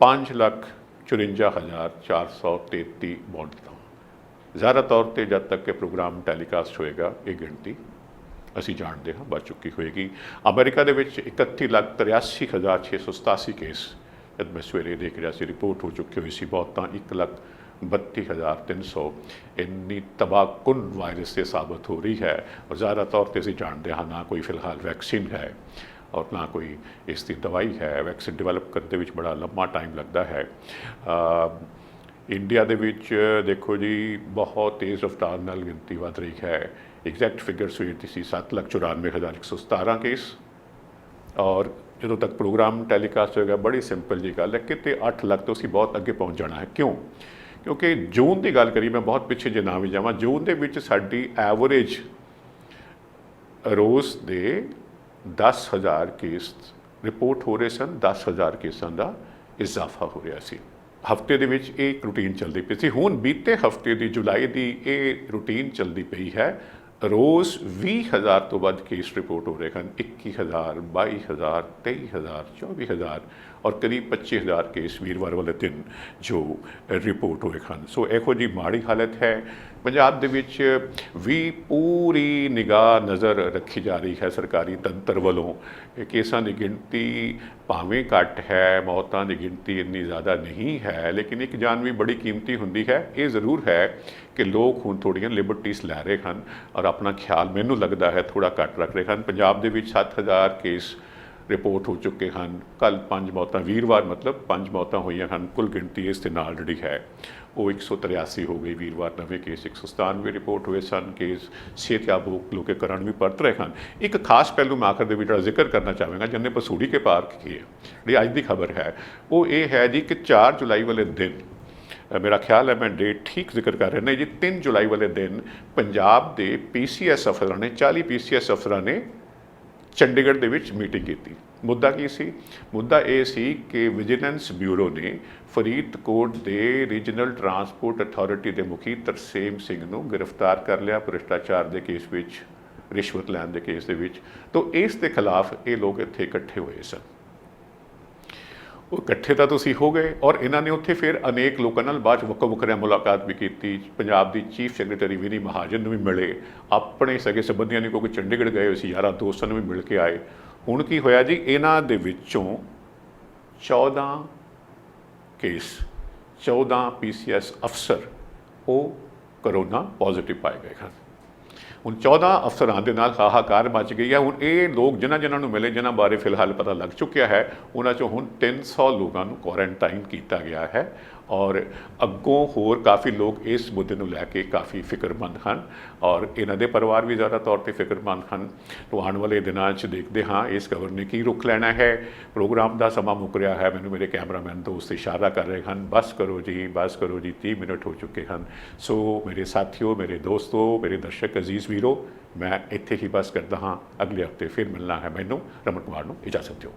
5,54,433 ਮੌਤ ਤੋਂ ਜ਼ਿਆਦਾ ਤੌਰ 'ਤੇ ਜਦ ਤੱਕ ਇਹ ਪ੍ਰੋਗਰਾਮ ਟੈਲੀਕਾਸਟ ਹੋਏਗਾ ਇਹ ਗਿਣਤੀ ਅਸੀਂ ਜਾਣਦੇ ਹਾਂ ਵੱਧ ਚੁੱਕੀ ਹੋਏਗੀ। ਅਮਰੀਕਾ ਦੇ ਵਿੱਚ 31,83,687 ਕੇਸ ਜਦ ਮੈਂ ਸਵੇਰੇ ਦੇਖ ਰਿਹਾ ਸੀ ਰਿਪੋਰਟ ਹੋ ਚੁੱਕੀ ਹੋਈ ਸੀ। ਬਹੁਤਾਂ 1,32,300 ਇੰਨੀ ਤਬਾਹਕੁਨ ਵਾਇਰਸ से ਸਾਬਤ ਹੋ ਰਹੀ ਹੈ ਔਰ ਜ਼ਿਆਦਾ ਤੌਰ 'ਤੇ ਅਸੀਂ ਜਾਣਦੇ ਹਾਂ ਨਾ ਕੋਈ ਫਿਲਹਾਲ ਵੈਕਸੀਨ ਹੈ ਔਰ ਨਾ ਕੋਈ ਇਸ ਦੀ ਦਵਾਈ ਹੈ। ਵੈਕਸੀਨ ਡਿਵੈਲਪ ਕਰਨ ਦੇ ਵਿੱਚ ਬੜਾ ਲੰਮਾ ਟਾਈਮ ਲੱਗਦਾ ਹੈ। ਇੰਡੀਆ ਦੇ ਵਿੱਚ ਦੇਖੋ ਜੀ ਬਹੁਤ ਤੇਜ਼ ਰਫ਼ਤਾਰ ਨਾਲ ਗਿਣਤੀ ਵੱਧ ਰਹੀ ਹੈ। ਐਗਜ਼ੈਕਟ ਫਿਗਰ ਸਵੇਰ ਦੀ ਸੀ 7,94,117 ਕੇਸ ਔਰ ਜਦੋਂ ਤੱਕ ਪ੍ਰੋਗਰਾਮ ਟੈਲੀਕਾਸਟ ਹੋਏਗਾ ਬੜੀ ਸਿੰਪਲ ਜੀ ਗੱਲ ਹੈ ਕਿਤੇ 8 ਲੱਖ ਤੋਂ ਅਸੀਂ ਬਹੁਤ ਅੱਗੇ ਪਹੁੰਚ ਜਾਣਾ ਹੈ। ਕਿਉਂ? ਕਿਉਂਕਿ ਜੂਨ ਦੀ ਗੱਲ ਕਰੀ, ਮੈਂ ਬਹੁਤ ਪਿੱਛੇ ਜੇ ਨਾ ਵੀ ਜਾਵਾਂ, ਜੂਨ ਦੇ ਵਿੱਚ ਸਾਡੀ ਐਵਰੇਜ ਰੋਜ਼ ਦੇ 10,000 ਕੇਸ ਰਿਪੋਰਟ ਹੋ ਰਹੇ ਸਨ। 10,000 ਕੇਸਾਂ ਦਾ ਇਜ਼ਾਫਾ ਹੋ ਰਿਹਾ ਸੀ। ਹਫ਼ਤੇ ਦੇ ਵਿੱਚ ਇਹ ਰੂਟੀਨ ਚੱਲਦੀ ਪਈ ਸੀ। ਹੁਣ ਬੀਤੇ ਹਫ਼ਤੇ ਦੀ ਜੁਲਾਈ ਦੀ ਇਹ ਰੂਟੀਨ ਚੱਲਦੀ ਪਈ ਹੈ। ਰੋਜ਼ 20,000 ਤੋਂ ਵੱਧ ਕੇਸ ਰਿਪੋਰਟ ਹੋ ਰਹੇ ਹਨ। 21,000, 22,000, 23,000, 24,000 ਔਰ ਕਰੀਬ 25,000 ਕੇਸ ਵੀਰਵਾਰ ਵਾਲੇ ਦਿਨ ਜੋ ਰਿਪੋਰਟ ਹੋਏ ਹਨ। ਸੋ ਇਹੋ ਜਿਹੀ ਮਾੜੀ ਹਾਲਤ ਹੈ। ਪੰਜਾਬ ਦੇ ਵਿੱਚ ਵੀ ਪੂਰੀ ਨਿਗਾਹ ਨਜ਼ਰ ਰੱਖੀ ਜਾ ਰਹੀ ਹੈ ਸਰਕਾਰੀ ਤੰਤਰ ਵੱਲੋਂ। ਕੇਸਾਂ ਦੀ ਗਿਣਤੀ ਭਾਵੇਂ ਘੱਟ ਹੈ, ਮੌਤਾਂ ਦੀ ਗਿਣਤੀ ਇੰਨੀ ਜ਼ਿਆਦਾ ਨਹੀਂ ਹੈ, ਲੇਕਿਨ ਇੱਕ ਜਾਨ ਵੀ ਬੜੀ ਕੀਮਤੀ ਹੁੰਦੀ ਹੈ। ਇਹ ਜ਼ਰੂਰ ਹੈ ਕਿ ਲੋਕ ਹੁਣ ਥੋੜ੍ਹੀਆਂ ਲਿਬਰਟੀਜ਼ ਲੈ ਰਹੇ ਹਨ ਔਰ ਆਪਣਾ ਖਿਆਲ ਮੈਨੂੰ ਲੱਗਦਾ ਹੈ ਥੋੜ੍ਹਾ ਘੱਟ ਰੱਖ ਰਹੇ ਹਨ। ਪੰਜਾਬ ਦੇ ਵਿੱਚ 7,000 ਕੇਸ ਰਿਪੋਰਟ ਹੋ ਚੁੱਕੇ ਹਨ। ਕੱਲ੍ਹ 5 ਮੌਤਾਂ, ਵੀਰਵਾਰ ਮਤਲਬ 5 ਮੌਤਾਂ ਹੋਈਆਂ ਹਨ। ਕੁੱਲ ਗਿਣਤੀ ਇਸ ਦੇ ਨਾਲ ਜਿਹੜੀ ਹੈ ਉਹ 183 ਹੋ ਗਈ। ਵੀਰਵਾਰ ਨਵੇਂ ਕੇਸ 197 ਰਿਪੋਰਟ ਹੋਏ ਸਨ। ਕੇਸ ਸਿਹਤਯਾਬ ਲੋਕੀਕਰਨ ਵੀ ਪਰਤ ਰਹੇ ਹਨ। ਇੱਕ ਖਾਸ ਪਹਿਲੂ ਮੈਂ ਆਖਰ ਦੇ ਵਿੱਚ ਜਿਹੜਾ ਜ਼ਿਕਰ ਕਰਨਾ ਚਾਹਾਂਗਾ, ਜਿੰਨੇ ਪਸੂੜੀ ਕੇ ਪਾਰ ਕੀ ਹੈ, ਜਿਹੜੀ ਅੱਜ ਦੀ ਖਬਰ ਹੈ ਉਹ ਇਹ ਹੈ ਜੀ ਕਿ 4 ਜੁਲਾਈ ਵਾਲੇ ਦਿਨ, ਮੇਰਾ ਖਿਆਲ ਹੈ ਮੈਂ ਡੇਟ ਠੀਕ ਜ਼ਿਕਰ ਕਰ ਰਿਹਾ ਨਹੀਂ ਜੀ, 3 ਜੁਲਾਈ ਵਾਲੇ ਦਿਨ ਪੰਜਾਬ ਦੇ PCS ਅਫਸਰਾਂ ਨੇ 40 PCS ਅਫਸਰਾਂ ਨੇ ਚੰਡੀਗੜ੍ਹ ਦੇ ਵਿੱਚ ਮੀਟਿੰਗ ਕੀਤੀ। ਮੁੱਦਾ ਕੀ ਸੀ? ਮੁੱਦਾ ਇਹ ਸੀ ਕਿ ਵਿਜੀਲੈਂਸ ਬਿਊਰੋ ਨੇ ਫਰੀਦਕੋਟ ਦੇ ਰੀਜਨਲ ਟਰਾਂਸਪੋਰਟ ਅਥਾਰਟੀ ਦੇ ਮੁਖੀ ਤਰਸੇਮ ਸਿੰਘ ਨੂੰ ਗ੍ਰਿਫਤਾਰ ਕਰ ਲਿਆ ਭ੍ਰਿਸ਼ਟਾਚਾਰ ਦੇ ਕੇਸ ਵਿੱਚ, ਰਿਸ਼ਵਤ ਲੈਣ ਦੇ ਕੇਸ ਦੇ ਵਿੱਚ। ਤਾਂ ਇਸ ਦੇ ਖਿਲਾਫ ਇਹ ਲੋਕ ਇੱਥੇ ਇਕੱਠੇ ਹੋਏ ਸਨ। ਉਹ ਇਕੱਠੇ ਤਾਂ ਤੁਸੀਂ ਹੋ ਗਏ ਔਰ ਇਹਨਾਂ ਨੇ ਉੱਥੇ ਫਿਰ ਅਨੇਕ ਲੋਕਾਂ ਨਾਲ ਬਾਅਦ ਵੱਖੋ ਵੱਖਰਿਆਂ ਮੁਲਾਕਾਤ ਵੀ ਕੀਤੀ। ਪੰਜਾਬ ਦੀ ਚੀਫ ਸੈਕਟਰੀ ਵਿਨੀ ਮਹਾਜਨ ਨੂੰ ਵੀ ਮਿਲੇ, ਆਪਣੇ ਸਗੇ ਸੰਬੰਧੀਆਂ ਨੂੰ, ਕਿਉਂਕਿ ਚੰਡੀਗੜ੍ਹ ਗਏ ਹੋਏ ਸੀ, ਯਾਰਾਂ ਦੋਸਤਾਂ ਨੂੰ ਵੀ ਮਿਲ ਕੇ ਆਏ। ਹੁਣ ਕੀ ਹੋਇਆ ਜੀ, ਇਹਨਾਂ ਦੇ ਵਿੱਚੋਂ 14 ਕੇਸ 14 PCS ਅਫਸਰ ਉਹ ਕਰੋਨਾ ਪੋਜ਼ਿਟਿਵ ਪਾਏ ਗਏ ਹਨ। ਹੁਣ 14 ਅਫਸਰਾਂ ਦੇ ਨਾਲ ਹਾਹਾਕਾਰ ਮਚ ਗਈ ਹੈ। ਹੁਣ ਇਹ ਲੋਕ ਜਿਨ੍ਹਾਂ ਨੂੰ ਮਿਲੇ, ਜਿਨ੍ਹਾਂ ਬਾਰੇ ਫਿਲਹਾਲ ਪਤਾ ਲੱਗ ਚੁੱਕਿਆ ਹੈ, ਉਹਨਾਂ 'ਚੋਂ ਹੁਣ 300 ਲੋਕਾਂ ਨੂੰ ਕੁਆਰੰਟਾਈਨ ਕੀਤਾ ਗਿਆ ਹੈ ਔਰ ਅੱਗੋਂ ਹੋਰ ਕਾਫੀ ਲੋਕ ਇਸ ਮੁੱਦੇ ਨੂੰ ਲੈ ਕੇ ਕਾਫੀ ਫਿਕਰਮੰਦ ਹਨ ਔਰ ਇਹਨਾਂ ਦੇ ਪਰਿਵਾਰ ਵੀ ਜ਼ਿਆਦਾ ਤੌਰ 'ਤੇ ਫਿਕਰਮੰਦ ਹਨ। ਤੋਂ ਆਉਣ ਵਾਲੇ ਦਿਨਾਂ 'ਚ ਦੇਖਦੇ ਹਾਂ ਇਸ ਖਬਰ ਨੇ ਕੀ ਰੁਖ ਲੈਣਾ ਹੈ। ਪ੍ਰੋਗਰਾਮ ਦਾ ਸਮਾਂ ਮੁੱਕ ਰਿਹਾ ਹੈ। ਮੈਨੂੰ ਮੇਰੇ ਕੈਮਰਾਮੈਨ ਦੋਸਤ ਇਸ਼ਾਰਾ ਕਰ ਰਹੇ ਹਨ, ਬਸ ਕਰੋ ਜੀ, 30 ਮਿੰਟ ਹੋ ਚੁੱਕੇ ਹਨ। ਸੋ ਮੇਰੇ ਸਾਥੀਓ, ਮੇਰੇ ਦੋਸਤੋ, ਮੇਰੇ ਦਰਸ਼ਕ ਅਜ਼ੀਜ਼ ਵੀਰੋ, ਮੈਂ ਇੱਥੇ ਹੀ ਬਸ ਕਰਦਾ ਹਾਂ। ਅਗਲੇ ਹਫ਼ਤੇ ਫਿਰ ਮਿਲਣਾ ਹੈ। ਮੈਨੂੰ ਰਮਨ ਕੁਮਾਰ ਨੂੰ ਇਜਾਜ਼ਤ ਦਿਓ।